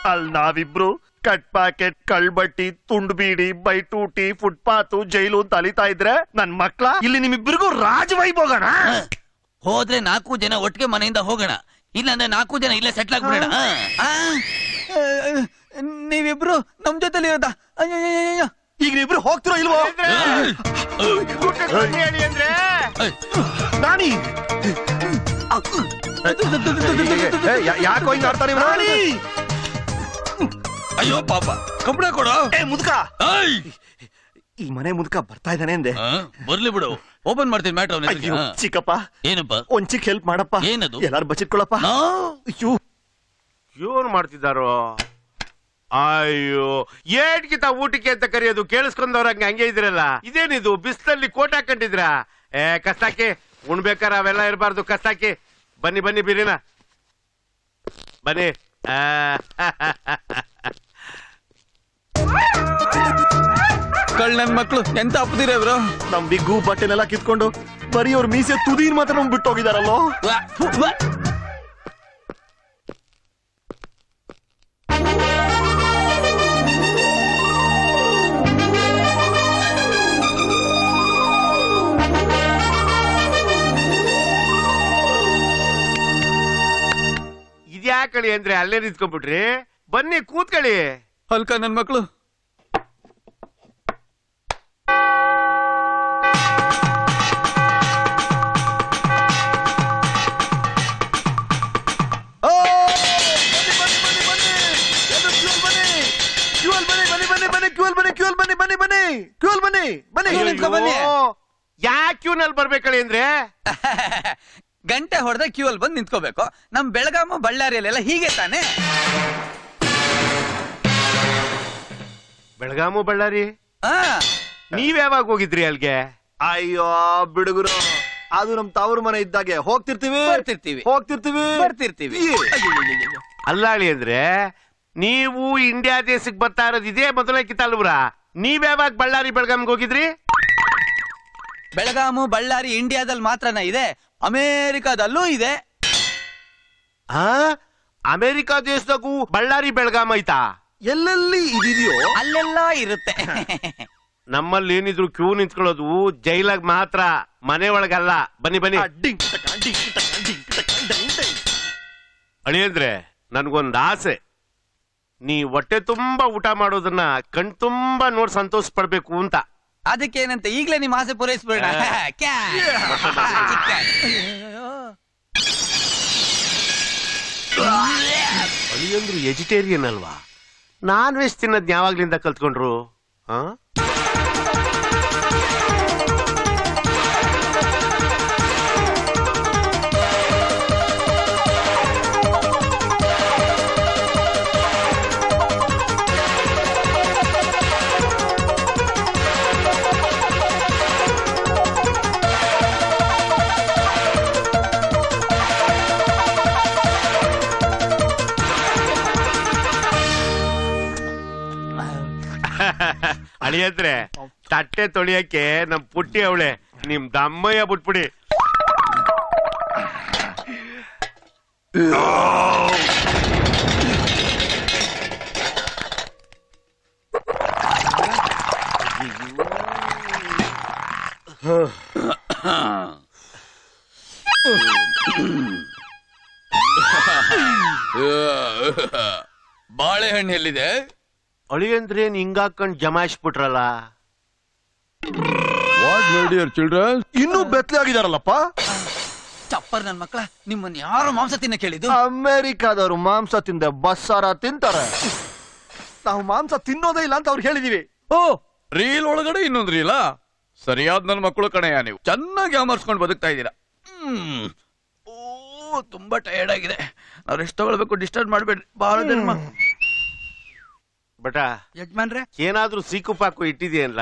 ಅಲ್ಲಿ ನಾವಿಬ್ರು ಕಟ್ ಪ್ಯಾಕೆಟ್, ಕಳ್ಬಟ್ಟಿ, ತುಂಡು ಬೀಡಿ, ಬೈಟೂಟಿ, ಫುಟ್ಪಾತ್, ಜೈಲು ಅಂತ ಅಲಿತಾ ಇದ್ರೆ ನನ್ ಮಕ್ಳ ಇಲ್ಲಿ ನಿಮ್ಮಿಬ್ಬರಿಗೂ ರಾಜವೈಬ್ ಹೋಗೋಣ. ಹೋದ್ರೆ 4 ಜನ ಒಟ್ಟಿಗೆ ಮನೆಯಿಂದ ಹೋಗೋಣ, ಇಲ್ಲಾಂದ್ರೆ 4 ಜನ ಇಲ್ಲೇ ಸೆಟ್ಲ್ ಆಗ್ಬಿಡೋಣ. ನೀವಿಬ್ರು ನಮ್ ಜೊತೆಲಿ ಇರೋದ? ಈಗ ನೀವಿಬ್ರು ಹೋಗ್ತಿರೋ ಇಲ್ವೋ? ಅಂದ್ರೆ ನಾನಿ ಯಾಕೋ ಹಿಂಗ ಆಡ್ತಾನೆ ನಾನಿ? ಅಯ್ಯೋ ಪಾಪ, ಕಬ್ಬಣ ಕೊಡು. ಮುದ್ಕ, ಈ ಮನೆ ಮುದ್ಕ ಬರ್ತಾ ಇದ್ದಾನೆ ಅಂದೆ. ಬರ್ಲಿ ಬಿಡು, ಓಪನ್ ಮಾಡ್ತೀನಿ ಮ್ಯಾಟ್ರ್. ಚಿಕ್ಕಪ್ಪ, ಏನಪ್ಪ? ಒಂದ್ ಚಿಕ್ಕ ಹೆಲ್ಪ್ ಮಾಡಪ್ಪ. ಏನದು? ಎಲ್ಲಾರು ಬಚ್ಚಿಟ್ಕೊಳಪ್ಪ. ಅಯ್ಯೋ, ಏನ್ ಮಾಡ್ತಿದ್ದಾರೋ? ಅಯ್ಯೋ, ಏಟ್ಗಿತ ಊಟಕ್ಕೆ ಅಂತ ಕರೆಯೋದು ಕೇಳಿಸ್ಕೊಂಡವ್ರಂಗ ಹಂಗೆ ಇದ್ರಲ್ಲ. ಇದೇನಿದು ಬಿಸಿಲಲ್ಲಿ ಕೋಟ್ ಹಾಕೊಂಡಿದ್ರ? ಕಸ್ತಾಕಿ ಉಣ್ಬೇಕಾರ ಅವೆಲ್ಲ ಇರಬಾರ್ದು. ಕಸ್ತಾಕಿ ಬನ್ನಿ ಬನ್ನಿ ಬಿರಿನ ಬನ್ನಿ. ನನ್ ಮಕ್ಳು ಎಂತ ಅಪ್ಪದಿರ ಇವ್ರು? ನಮ್ ಬಿಗ್ಗು ಬಟ್ಟೆನೆಲ್ಲ ಕಿತ್ಕೊಂಡು ಬರೀ ಅವ್ರ ಮೀಸೆ ತುದೀನ್ ಮಾತ್ರ ನಮ್ಗೆ ಬಿಟ್ಟು ಹೋಗಿದಾರಲ್ಲೋ. ಇದ್ಯಾಕಳಿ ಅಂದ್ರೆ ಅಲ್ಲೇ ನಿಂತ್ಕೊಂಡ್ಬಿಟ್ರಿ? ಬನ್ನಿ ಕೂತ್ಕೊಳ್ಳಿ. ಅಲ್ಕ ನನ್ ಮಕ್ಳು. ಯಾ ಕ್ಯೂನಲ್ಲಿ ಬರ್ಬೇಕಳಿ ಅಂದ್ರೆ ಗಂಟೆ ಹೊಡೆದ ಕ್ಯೂ ಅಲ್ಲಿ ಬಂದು ನಿಂತ್ಕೋಬೇಕು. ನಮ್ ಬೆಳಗಾಮ ಬಳ್ಳಾರಿಯಲ್ಲೆಲ್ಲ ಹೀಗೆ ತಾನೆ? ಬೆಳಗಾಮು ಬಳ್ಳಾರಿ ನೀವ್ ಯಾವಾಗ ಹೋಗಿದ್ರಿ ಅಲ್ಗೆ? ಅಯ್ಯೋ ಬಿಡುಗರು, ಅದು ನಮ್ ತವ್ರ ಮನೆ ಇದ್ದಾಗೆ ಹೋಗ್ತಿರ್ತೀವಿ ಬರ್ತಿರ್ತೀವಿ. ಅಲ್ಲಾಳಿ ಅಂದ್ರೆ ನೀವು ಇಂಡಿಯಾ ದೇಶಕ್ಕೆ ಬರ್ತಾ ಇರೋದು ಇದೇ ಮೊದಲಕ್ಕಿಂತ ಅಲ್ವ್ರಾ? ನೀವ್ ಯಾವಾಗ ಬಳ್ಳಾರಿ ಬೆಳಗಾಮ್ಗೆ ಹೋಗಿದ್ರಿ? ಬೆಳಗಾಮು ಬಳ್ಳಾರಿ ಇಂಡಿಯಾದಲ್ಲಿ ಮಾತ್ರನ ಇದೆ, ಅಮೇರಿಕಾದಲ್ಲೂ ಇದೆ. ಅಮೆರಿಕಾ ದೇಶದಾಗೂ ಬಳ್ಳಾರಿ ಬೆಳಗಾಂ ಐತಾ? ಎಲ್ಲೆಲ್ಲಿ ಇದೆಯೋ ಅಲ್ಲೆಲ್ಲ ಇರುತ್ತೆ. ನಮ್ಮಲ್ಲಿ ಏನಿದ್ರು ಕ್ಯೂ ನಿಂತ್ಕೊಳ್ಳೋದು ಜೈಲಾಗ್ ಮಾತ್ರ, ಮನೆ ಒಳಗಲ್ಲ. ಬನ್ನಿ ಬನ್ನಿ. ಅಳಿಯಂದ್ರೆ ನನ್ಗೊಂದ್ ಆಸೆ, ನೀ ಹೊಟ್ಟೆ ತುಂಬಾ ಊಟ ಮಾಡೋದನ್ನ ಕಣ್ ತುಂಬಾ ನೋಡ್ ಸಂತೋಷ ಪಡ್ಬೇಕು ಅಂತ. ಅದಕ್ಕೇನಂತ ಈಗ್ಲೇ ನಿಮ್ ಆಸೆ ಪೂರೈಸ್ಬೇಡ. ಅಳಿಯಂದ್ರು ವೆಜಿಟೇರಿಯನ್ ಅಲ್ವಾ? Non veg ತಿನ್ನೋದ್ ಯಾವಾಗ್ಲಿಂದ ಕಲ್ತ್ಕೊಂಡ್ರು? ಅಳಿಯಂದ್ರೆ ತಟ್ಟೆ ತೊಳಿಯಕ್ಕೆ ನಮ್ ಪುಟ್ಟಿ ಅವಳೆ, ನಿಮ್ ದಮ್ಮಯ್ಯ ಬಿಟ್ಬಿಡಿ. ಬಾಳೆಹಣ್ಣು ಎಲ್ಲಿದೆ? ಅಳಿಯಂದ್ರೆ ಹಿಂಗಾಕೊಂಡ್ ಜಮಾಯಿಸ್ಬಿಟ್ರಲ್ಲ. ಚಿಲ್ಡ್ರನ್ ಇನ್ನೂ ಬೆತ್ತಲೆ ಆಗಿದಾರಲ್ಲಪ್ಪ. ಚಪ್ಪರ್ ನನ್ ಮಕ್ಳ, ನಿಮ್ಮನ್ನ ಯಾರು ಮಾಂಸ ತಿನ್ನ ಕೇಳಿದ್ದು? ಅಮೆರಿಕಾದವ್ರು ಮಾಂಸ ತಿಂದೆ ಬಸ್ಸಾರ ತಿಂತಾರೆ, ನಾವು ಮಾಂಸ ತಿನ್ನೋದೇ ಇಲ್ಲ ಅಂತ ಅವ್ರು ಹೇಳಿದೀವಿ. ಓ, ರೀಲ್ ಒಳಗಡೆ ಇನ್ನೊಂದು ರೀಲಾ? ಸರಿಯಾದ ನನ್ ಮಕ್ಕಳು ಕಣಯ್ಯ, ನೀವು ಚೆನ್ನಾಗಿ ಅಮರ್ಸ್ಕೊಂಡು ಬದುಕ್ತಾ ಇದ್ದೀರಾ. ತುಂಬಾ ಟಯರ್ಡ್ ಆಗಿದೆ. ನಾವು ರೆಸ್ಟ್ ತಗೊಳ್ಬೇಕು, ಡಿಸ್ಟರ್ಬ್ ಮಾಡ್ಬೇಡ್ರಿ. ಬಹಳ ದಿನ ಬಟ ಯಜಮಾನ್ರೆ, ಏನಾದ್ರೂ ಸೀಕು ಪಾಕು ಇಟ್ಟಿದ್ಯಲ್ಲ?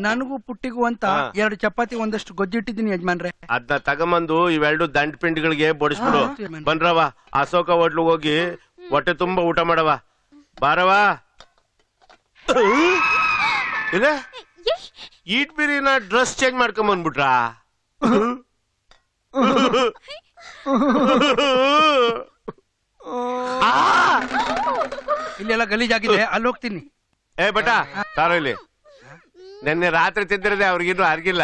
ನನಗೂ ಪುಟ್ಟಿಗೂ ಅಂತ 2 ಚಪಾತಿ ಒಂದಷ್ಟು ಗೊಜ್ಜಿಟ್ಟಿದ್ದೀನಿ ಯಜಮಾನ್ರೆ. ಅದನ್ನ ತಗೊಂಬಂದು ಇವೆರಡು ದಂಡ ಪಿಂಡಿಗಳಿಗೆ ಬಡಿಸ್ಬಿಡು. ಬನ್ರವ, ಅಶೋಕ ಹೋಟ್ಲು ಹೋಗಿ ಹೊಟ್ಟೆ ತುಂಬಾ ಊಟ ಮಾಡವ. ಬಾರವ. ಇಲ್ಲ ಈಟ್ ಬಿರಿನ ಡ್ರೆಸ್ ಚೇಂಜ್ ಮಾಡ್ಕೊಂಡ್ ಬಂದ್ಬಿಟ್ರಾ? ಇಲ್ಲೆಲ್ಲ ಗಲೀಜಾಗಿದೆ, ಅಲ್ಲಿ ಹೋಗ್ತೀನಿ. ಏ ಬಟ ತಾರೋ ಇಲ್ಲಿ. ನೆನ್ನೆ ರಾತ್ರಿ ತಿಂದಿರದೆ ಅವ್ರಿಗಿನ್ನು ಅರ್ಗಿಲ್ಲ,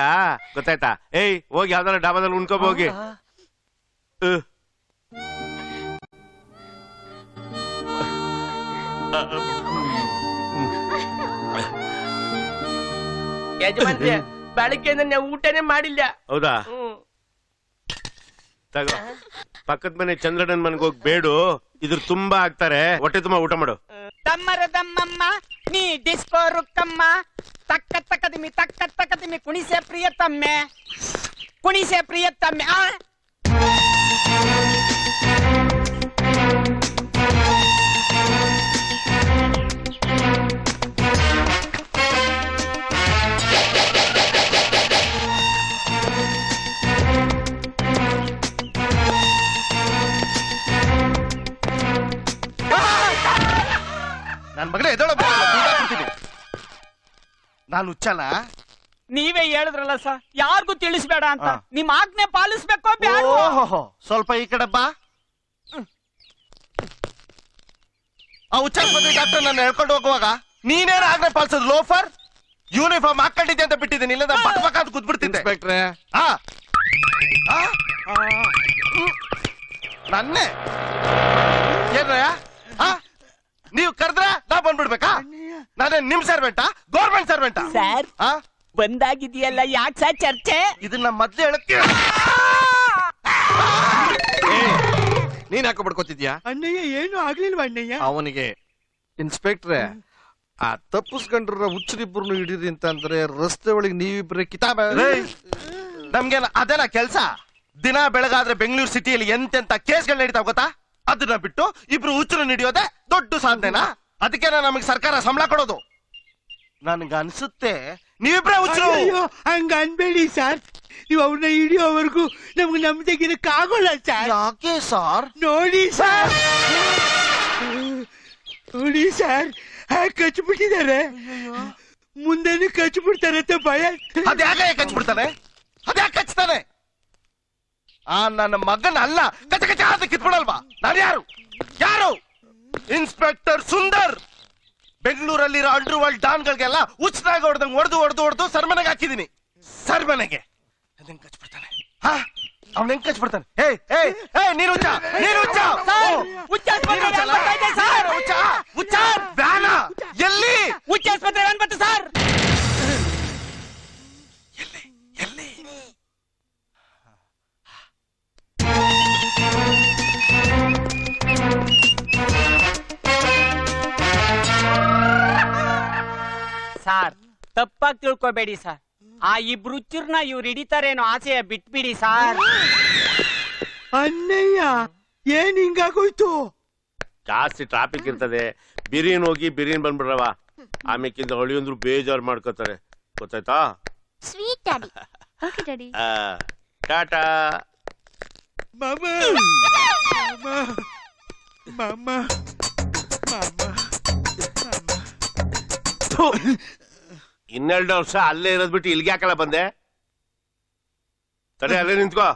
ಗೊತ್ತಾಯ್ತಾ? ಏಯ್ ಹೋಗಿ ಯಾವ್ದಾರ ಡಾಬಾದಲ್ಲಿ ಉಣ್ಕೋಬೋಗಿ. ಯಜಮಾನ್ರೆ, ಬೆಳಗ್ಗೆಯಿಂದ ನಾವು ಊಟನೇ ಮಾಡಿಲ್ಲ. ಹೌದಾ? ತಗೋ, ಪಕ್ಕದ ಮನೆ ಚಂದ್ರಣ್ಣನ್ ಮನೆಗೆ ಹೋಗಿ ಬೇಡು, ಇದ್ರ ತುಂಬಾ ಹಾಕ್ತಾರೆ, ಹೊಟ್ಟೆ ತುಂಬಾ ಊಟ ಮಾಡು. ತಮ್ಮರ ದಮ್ಮಮ್ಮ ನೀ ಡಿಸ್ಕೋ ರುಕ್ಕಮ್ಮ, ತಕ್ಕ ತಕ್ಕದಿಮಿ ಕುಣಿಸೆ ಪ್ರಿಯತಮ್ಮೆ, ಕುಣಿಸೆ ಪ್ರಿಯತಮ್ಮೆ. ನನ್ ಮಗನೇ ಎದೋಳ, ನಾನು ಹುಚ್ಚಲ್ಲ. ನೀವೇ ಹೇಳಿದ್ರಲ್ಲ ಸರ್, ಯಾರಿಗೂ ತಿಳಿಸ್ಬೇಡ ಅಂತ. ನಿಮ್ ಆಜ್ಞೆ ಪಾಲಿಸ್ಬೇಕೋ ಬೇಡ? ಓಹೋ, ಸ್ವಲ್ಪ ಈ ಕಡೆ ಬಾ. ಆ ಹುಚ್ಚಾಸ್ಪತ್ರೆ ಡಾಕ್ಟರ್ ನನ್ನ ಹೇಳ್ಕೊಂಡು ಹೋಗುವಾಗ ನೀನೇನ ಆಜ್ಞೆ ಪಾಲಿಸೋದು? ಲೋಫರ್ ಯೂನಿಫಾರ್ಮ್ ಹಾಕೊಂಡಿದ್ದೆ ಅಂತ ಬಿಟ್ಟಿದ್ದೀನಿ, ಇಲ್ಲದ ಪಕ್ಕ ಪಕ್ಕ ಅಂತ ಕೂತ್ಬಿಡ್ತಿದ್ದೆ. ಇನ್ಸ್ಪೆಕ್ಟ್ರೆ, ನನ್ನೇ ಏನ್ರಯ್ಯ? ನೀವು ಕರೆದ್ರೆ ನಾ ಬಂದ್ಬಿಡ್ಬೇಕಾ? ನಾನೇ ನಿಮ್ ಸರ್ವೆಂಟಾ, ಗೌರ್ಮೆಂಟ್ ಸರ್ವೆಂಟಾ? ಸರ್ ಬಂದಾಗಿದೆಯಲ್ಲ, ಯಾಕೆ ಸರ್ ಚರ್ಚೆ? ಇದನ್ನ ಮೊದ್ಲೇ ಹೇಳಕ್ಕೆ ನೀನ್ ಯಾಕೆ ಬಡ್ಕೋತಿದ್ಯಾ? ಅಣ್ಣಯ್ಯ ಏನು ಆಗ್ಲಿಲ್ವ ಅಣ್ಣಯ್ಯ? ಅವನಿಗೆ ಇನ್ಸ್ಪೆಕ್ಟ್ರೆ, ಆ ತಪ್ಪಿಸ್ಕೊಂಡ್ರ ಹುಚ್ಚರಿಬ್ಬರನ್ನು ಹಿಡೀರಿ ಅಂತಂದ್ರೆ ರಸ್ತೆ ಒಳಗೆ ನೀವಿಬ್ರೆ ಕಿತಾಬ. ನಮ್ಗೇನ ಅದೆಲ್ಲ ಕೆಲ್ಸ? ದಿನ ಬೆಳಗಾದ್ರೆ ಬೆಂಗಳೂರು ಸಿಟಿಯಲ್ಲಿ ಎಂತೆಂತ ಕೇಸ್ಗಳು ನಡೀತಾವ ಗೊತ್ತಾ? ಅದನ್ನ ಬಿಟ್ಟು ಇಬ್ರು ಹುಚ್ಚರು ಹಿಡಿಯೋದೆ ದೊಡ್ಡ ಸಾಧನೆನಾ? ಅದಕ್ಕೆ ನಮಗೆ ಸರ್ಕಾರ ಸಂಬಳ ಕೊಡೋದು. ನನ್ಗ ಅನ್ಸುತ್ತೆ ನೀವಿಬ್ರೇ ಹುಚ್ಚರು. ಹಂಗ ಅನ್ಬೇಡಿ ಸರ್, ನೀವು ಅವ್ರನ್ನ ಹಿಡಿಯೋವರೆಗೂ ನಮ್ಗೆ ನಮ್ದಕ್ಕಾಗೋಲ್ಲ ಸರ್. ಯಾಕೆ ಸಾರ್? ನೋಡಿ ಸರ್, ನೋಡಿ ಸರ್, ಹ್ಯಾಕ್ ಕಚ್ಬಿಟ್ಟಿದ್ದಾರೆ. ಮುಂದೆನೂ ಕಚ್ಬಿಡ್ತಾರೆ ಅಂತ ಭಯ. ಅದ್ಯಾಕೆ ಕಚ್ಬಿಡ್ತಾನೆ? ಅದ್ಯಾಕೆ ಕಚ್ತಾನೆ? ನನ್ನ ಮಗನ ಅಲ್ಲ ಕಚ ಕಚ ಅಂತ ಕಿತ್ಬಿಡಲ್ವಾ? ನಾನು ಯಾರು? ಇನ್ಸ್ಪೆಕ್ಟರ್ ಸುಂದರ್. ಬೆಂಗಳೂರಲ್ಲಿರೋ ಅಂಡರ್ ವರ್ಲ್ಡ್ ಡಾನ್ಗಳಿಗೆಲ್ಲ ಹುಚ್ಚನಾಗ ಹೊಡೆದಂಗ್ ಹೊಡೆದು ಸರ್ಮನೆಗೆ ಹಾಕಿದೀನಿ. ಸರ್ಮನೆಗೆ ಹೆಂಗ್ ಕಚ್ಬಿಡ್ತಾನೆ? ಅವ್ನ ಹೆಂಗ್ ಕಚ್ಬಿಡ್ತಾನೆ? ನೀನು ಎಲ್ಲಿ? ಹುಚ್ಚಾಸ್ಪತ್ರೆ ಅನ್ಬತ್ತು ಸರ್. ಎಲ್ಲಿ? ಸಾರ್ ತಪ್ಪಾಗಿ ತಿಳ್ಕೊಬೇಡಿ ಸರ್, ಆ ಇಬ್ರು ಹುಚ್ಚರ್ನ ಇವ್ರು ಹಿಡಿತಾರೇನೋ ಆಸೆಯ ಬಿಟ್ಬಿಡಿ ಸಾರ್. ಅಣ್ಣಯ್ಯ ಏನ್ ಹಿಂಗಾಗೋಯ್ತು? ಜಾಸ್ತಿ ಟ್ರಾಫಿಕ್ ಇರ್ತದೆ, ಬಿರಿನ್ ಹೋಗಿ ಬಿರಿನ್ ಬಂದ್ಬಿಡ್ರವ. ಆಮೇಕಿಂದ ಹೊಳಿಯಂದ್ರು ಬೇಜಾರು ಮಾಡ್ಕೋತಾರೆ, ಗೊತ್ತಾಯ್ತಾ? Sweet daddy. Okay daddy. Tata. ಇನ್ನೆರಡು ವರ್ಷ ಅಲ್ಲೇ ಇರೋದ್ ಬಿಟ್ಟು ಇಲ್ಲಿಗೆ ಯಾಕಲ್ಲ ಬಂದೆ? ತಡೆ, ಅಲ್ಲೇ ನಿಂತ್ಕೋ.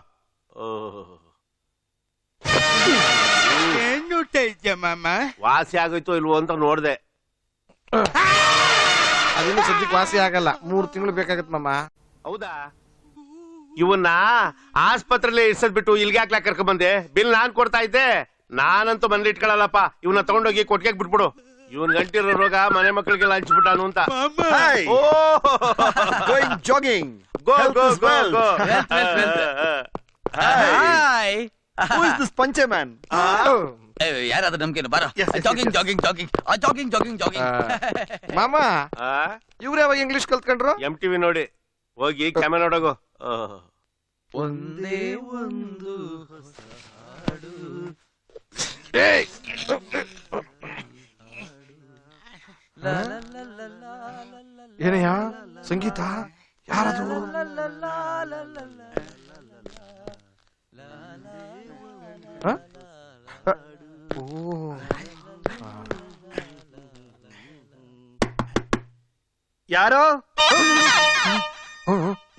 ಏನ್ ನೋಡ್ತಾ ಇದ್ಯಾ ಮಾಮ? ವಾಸಿ ಆಗೋಯ್ತು ಇಲ್ವೋ ಅಂತ ನೋಡ್ದೆ. ಅದಿನ್ನು ಸದ್ಯಕ್ಕೆ ವಾಸಿ ಆಗಲ್ಲ, 3 ತಿಂಗಳು ಬೇಕಾಗತ್ ಮಾಮ. ಹೌದಾ? ಇವನ್ನ ಆಸ್ಪತ್ರೆಯಲ್ಲಿ ಇರ್ಸದ್ ಬಿಟ್ಟು ಇಲ್ಲಿಗೆ ಹಾಕ್ಲಾಕ್ ಕರ್ಕೊಂಡ್ ಬಂದೆ. ಬಿಲ್ ನಾನ್ ಕೊಡ್ತಾ ಇದ್ದೆ. ನಾನಂತೂ ಮನೇಲಿ ಇಟ್ಕೊಳ್ಳಲ್ಲಪ್ಪ. ಇವನ್ನ ತಗೊಂಡೋಗಿ ಕೊಟ್ಟಿಗೆ ಬಿಟ್ಬಿಡು. ಇವನ್ ಗಂಟಿರೋ ರೋಗ ಮನೆ ಮಕ್ಕಳಿಗೆಲ್ಲ ಹಂಚ್ಬಿಟ್ಟಾನು ಅಂತ. Jogging. Go go go go. Who is this Panche man? ಯಾರಾದ್ರೂ ನಮ್ಗೇನು ಬಾರ. ಜಾಗಿಂಗ್. ಮಾಮ, ಇವ್ರು ಯಾವಾಗ ಇಂಗ್ಲಿಷ್ ಕಲ್ತ್ಕೊಂಡ್ರು? MTV ನೋಡಿ ಹೋಗಿ ಕ್ಯಾಮರಾ ನೋಡೋಗು. ಒಂದೇ ಒಂದು ಏಯ್! ಏನಯ್ಯ ಸಂಗೀತ ಯಾರದು? ಹ? ಓ ಯಾರೋ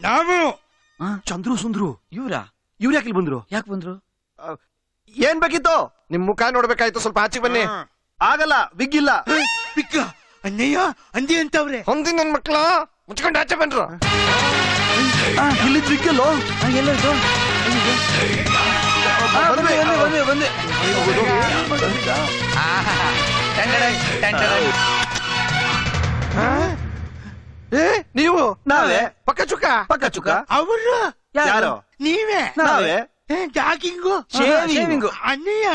ನಾವು ಚಂದ್ರು ಸುಂದ್ರು ಇವ್ರಾ ಇವ್ರು ಯಾಕೆ ಬಂದ್ರು? ಯಾಕೆ ಬಂದ್ರು? ಏನ್ ಬೇಕಿತ್ತು? ನಿಮ್ ಮುಖ ನೋಡ್ಬೇಕಾಯ್ತು, ಸ್ವಲ್ಪ ಆಚೆ ಬನ್ನಿ. ಆಗಲ್ಲ, ಬಿಗ್ಗಿಲ್ಲ. ಪಿಕ್ಕ ಅಣ್ಣಯ್ಯ ಅಂದಿ ಅಂತವ್ರೆ. ಹೊಂದಿ ನನ್ ಮಕ್ಳ ಮುಚ್ಕೊಂಡು ಆಚೆ ಬನ್ರು. ಇಲ್ಲಿ ಬಿಗ್ಗಲ್ಲೋ. ಎಲ್ಲರೂ ಏ ನೀವು ನಾವೇ. ಪಕ್ಕ ಚುಕ್ಕ ಪಕ್ಕ ಚುಕ್ಕ. ಅವರು ಯಾರು? ನೀವೇ. ನಾವೇ. Jogging shaving. ಅಣ್ಣಯ್ಯ.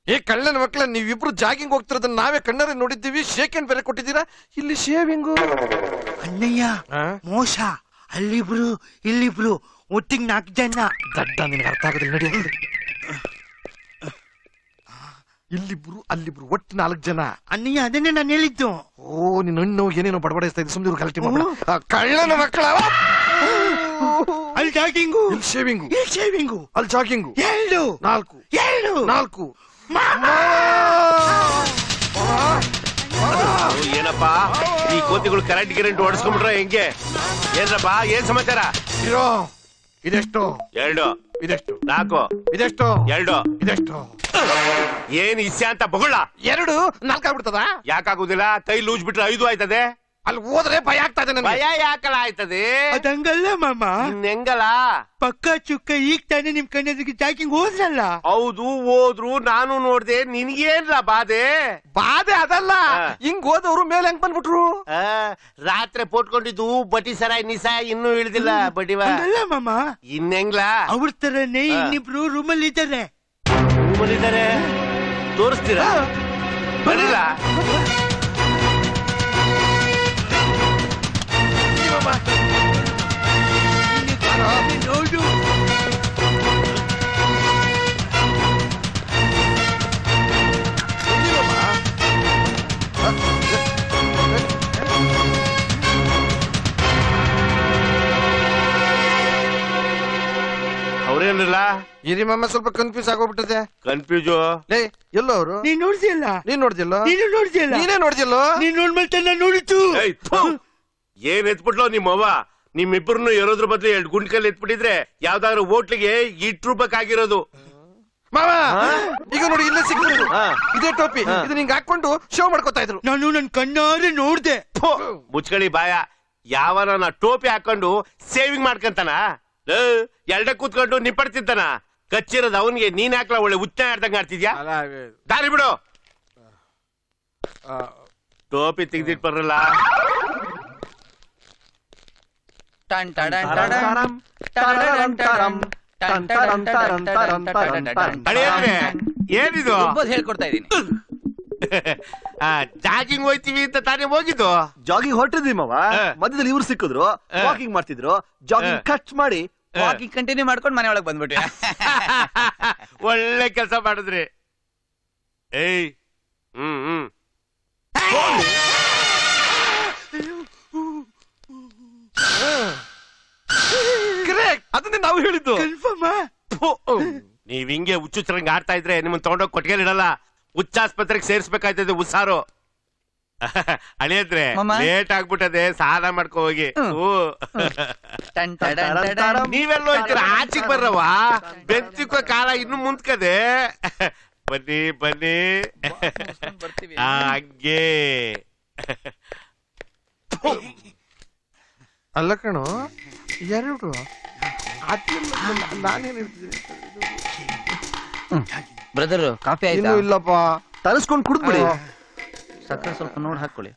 ಏ ಕಳ್ಳನ ಮಕ್ಳ, ನೀವಿಬ್ರು ಜಾಗಿಂಗ್ ಹೋಗ್ತಿರೋದನ್ನ ನಾವೇ ಕಣ್ಣರೆ ನೋಡಿದ್ದೀವಿ. ಶೇಕೆಂಡ್ ಬೇರೆ ಕೊಟ್ಟಿದ್ದೀರಾ, ಇಲ್ಲಿ ಶೇವಿಂಗು. ಅಣ್ಣಯ್ಯ ಮೋಸ. ಅಲ್ಲಿಬ್ರು ಇಲ್ಲಿಬ್ರು ಒಟ್ಟಿಗೆ 4 ಜನ. ದಡ್ಡ, ನಿನಗೆ ಅರ್ಥ ಆಗೋದಿಲ್ಲ, ನಡಿ. ಇಲ್ಲಿಬ್ರು ಅಲ್ಲಿಬ್ರು ಒಟ್ಟು 4 ಜನ. ಅಣ್ಣಯ್ಯ ಅದನ್ನೇ ನಾನು ಹೇಳಿದ್ದು. ಓ ನಿನ್ನ ಹಣ್ಣು ಏನೇನೋ ಬಡಬಡಿಸ್ತಾ ಇದ್ದೆ, ಸುಮ್ಮನೆ ಗಲಾಟೆ ಮಾಡ್ಬೇಡ. ಆ ಕಳ್ಳನ ಮಕ್ಕಳ. ಅಲ್ಲಿ ಜಾಗಿಂಗು, ಇಲ್ಲಿ ಶೇವಿಂಗು, ಇಲ್ಲಿ ಶೇವಿಂಗು, ಅಲ್ಲಿ ಜಾಗಿಂಗು. 2 4 4. ಏನಪ್ಪಾ ಈ ಕೋತಿಗಳು ಕರೆಂಟ್ ಓಡಿಸ್ಕೊಂಡ್ಬಿಟ್ರ ಹೆಂಗೆ? ಏನ್ರಪ್ಪ, ಏನ್ ಸಮಾಚಾರ? ಇರೋ ಇದೆಷ್ಟು? 2 ಇದೆಷ್ಟು? 4 ಇದೆಷ್ಟು? 2 ಇದೆಷ್ಟು? ಏನ್ ಇಸ್ಯ ಅಂತ ಬೊಗಳ? 2 4 ಆಗ್ಬಿಡ್ತದ? ಯಾಕಾಗುದಿಲ್ಲ? ಕೈ ಲೂಜ್ ಬಿಟ್ರೆ 5 ಆಯ್ತದೆ. ಅಲ್ಲಿ ಹೋದ್ರೆ ಭಯ ಆಗ್ತಾ ಇದೆ ನನಗೆ. ಭಯ ಯಾಕಲ್ಲ ಆಯ್ತದೆ? ಅದಂಗಲ್ಲ ಮಾಮ. ಹೆಂಗಲ್ಲ? ಪಕ್ಕ ಚುಕ್ಕ ಈಗ ತಾನೇ ನಿಮ್ ಕಣ್ಣೆದುರಿಗೆ ಜಾಗಿಂಗ್ ಹೋದ್ರಲ್ಲ. ಹೌದು, ಹೋದ್ರು, ನಾನು ನೋಡ್ದೆ. ನಿನ್ಗೇನ್ಲ ಬಾಧೆ? ಬಾಧೆ ಅದಲ್ಲ, ಹಿಂಗ್ ಹೋದವ್ರು ಮೇಲೆ ಹೆಂಗ್ ಬಂದ್ಬಿಟ್ರು? ರಾತ್ರಿ ಪೋಟ್ಕೊಂಡಿದ್ದು ಬಟ್ಟಿ ಸರಾಯ್ ನಿಸ ಇನ್ನೂ ಇಳಿದಿಲ್ಲ ಬಡ್ಡಿವ. ಅಲ್ಲ ಮಾಮ, ಇನ್ನೆಂಗ್ಲ? ಅವ್ರ ತರನೇ ಇನ್ನಿಬ್ರು ರೂಮಲ್ಲಿ ಇದ್ದಾರೆ. ರೂಮಲ್ಲಿದ್ದಾರೆ, ತೋರಿಸ್ತೀರಾ? ಬರಲ್ಲ. ನೋಡು. ಅವ್ರೇನಿಲ್ಲ, ಹಿರಿಮಮ್ಮ ಸ್ವಲ್ಪ ಕನ್ಫ್ಯೂಸ್ ಆಗೋಗ್ಬಿಟ್ಟಿದೆ. ಕನ್ಫ್ಯೂಸು. ಲೇ ಎಲ್ಲೋ ಅವರು? ನೀನ್ ನೋಡ್ದಿಲ್ಲ? ನೀನ್ ನೋಡ್ದಿಲ್ಲ? ನೀನು ನೋಡ್ದಿಲ್ಲ? ನೀನೇ ನೋಡ್ದಿಲ್ಲೋ? ನೀನ್ ನೋಡ್ಮೇಲೆ ನಾನು ನೋಡಿತು. ಏಯ್, ಥು. ಏನ್ ಎತ್ಬಿಟ್ಲೋ ನಿಮ್ಮವ್ವ? ನಿಮ್ಮಿಬ್ಬರನ್ನು ಎರೋದ್ರ ಬದ್ಲು 2 ಗುಂಡ್ಕಲ್ ಎತ್ಬಿಟ್ಟಿದ್ರೆ ಯಾವ್ದಾದ್ರು ಹೋಟ್ಲಿಗೆ ಇಟ್ರೂಪಕ್ಕಾಗಿರೋದು. ಮಾವ ಈಗ ನೋಡಿ, ಇಲ್ಲೇ ಸಿಕ್ಕಿದ್ರು. ಇದೇ ಟೋಪಿ, ಇದು ನಿಂಗೆ ಹಾಕೊಂಡು ಶೋ ಮಾಡ್ಕೊತಾ ಇದ್ರು. ನಾನು ನನ್ ಕಣ್ಣಾರೆ ನೋಡ್ದೆ. ಮುಚ್ಕಳಿ ಬಾಯ. ಯಾವನ ಟೋಪಿ ಹಾಕೊಂಡು ಸೇವಿಂಗ್ ಮಾಡ್ಕಂತಾನ? ಎರಡ ಕೂತ್ಕೊಂಡು ನಿಪ್ಪಡ್ತಿದ್ದಾನ? ಕಚ್ಚಿರೋದು ಅವನ್ಗೆ, ನೀನ್ ಹಾಕ್ಲ ಒಳ್ಳೆ ಹುಚ್ಚ ಆಡ್ದಂಗ ಆಡ್ತಿದ್ಯಾ? ದಾರಿ ಬಿಡು. ಟೋಪಿ ತೆಗ್ದಿಟ್ ಬರಲ್ಲ. ಏನಿದು? ಹೇಳ್ಕೊಡ್ತಾ ಇದೀನಿ. ಜಾಗಿಂಗ್ ಹೋಯ್ತಿವಿ ಅಂತ ತಾನೇ ಹೋಗಿದ್ದು? ಜಾಗಿಂಗ್ ಹೊರಟಿದ್ವಿ ಮಾವ. ಮಧ್ಯದಲ್ಲಿ ಇವ್ರು ಸಿಕ್ಕಿದ್ರು, ವಾಕಿಂಗ್ ಮಾಡ್ತಿದ್ರು. ಜಾಗಿಂಗ್ ಕಟ್ ಮಾಡಿ ವಾಕಿಂಗ್ ಕಂಟಿನ್ಯೂ ಮಾಡ್ಕೊಂಡು ಮನೆ ಒಳಗೆ ಬಂದ್ಬಿಟ್ವಿ. ಒಳ್ಳೆ ಕೆಲಸ ಮಾಡಿದ್ರಿ. ಏಯ್, ಅದನ್ನೇ ನಾವು ಹೇಳಿದ್ದು. ನೀವ್ ಹಿಂಗೆ ಹುಚ್ಚುಚ್ಚರಂಗ್ ಆಡ್ತಾ ಇದ್ರೆ ನಿಮ್ಮನ್ನ ತಗೊಂಡೋಗಿ ಕೊಟ್ಟಿಗೆಲಿಡಲ್ಲ, ಹುಚ್ಚಾಸ್ಪತ್ರೆಗೆ ಸೇರಿಸ್ಬೇಕಾಯ್ತದೆ ಹುಷಾರು. ಅಳಿಯದ್ರೆ ಲೇಟ್ ಆಗ್ಬಿಟ್ಟದೆ, ಸಾಲ ಮಾಡ್ಕೊ ಹೋಗಿ. ನೀವೆಲ್ಲೋ ಇದ್ದೀರ, ಆಚೆಗೆ ಬರ್ರವ. ಬೆಂಚಿಕೋ ಕಾಲ ಇನ್ನು ಮುಂದ್ಕದೆ. ಬನ್ನಿ ಬನ್ನಿ. ಹಂಗೆ ಅಲ್ಲ ಕಣೋ, 2 ನಾನೇನ್ ಹೇಳ್ತಿದ್ದೀನಿ. ಬ್ರದರ್, ಕಾಫಿ ಆಯ್ತಾ? ಇನ್ನೂ ಇಲ್ಲಪ್ಪ. ತರಿಸ್ಕೊಂಡು ಕುಡಿದ್ಬಿಡಿ. ಸಕ್ಕರೆ ಸ್ವಲ್ಪ ನೋಡಿ ಹಾಕೊಳ್ಳಿ.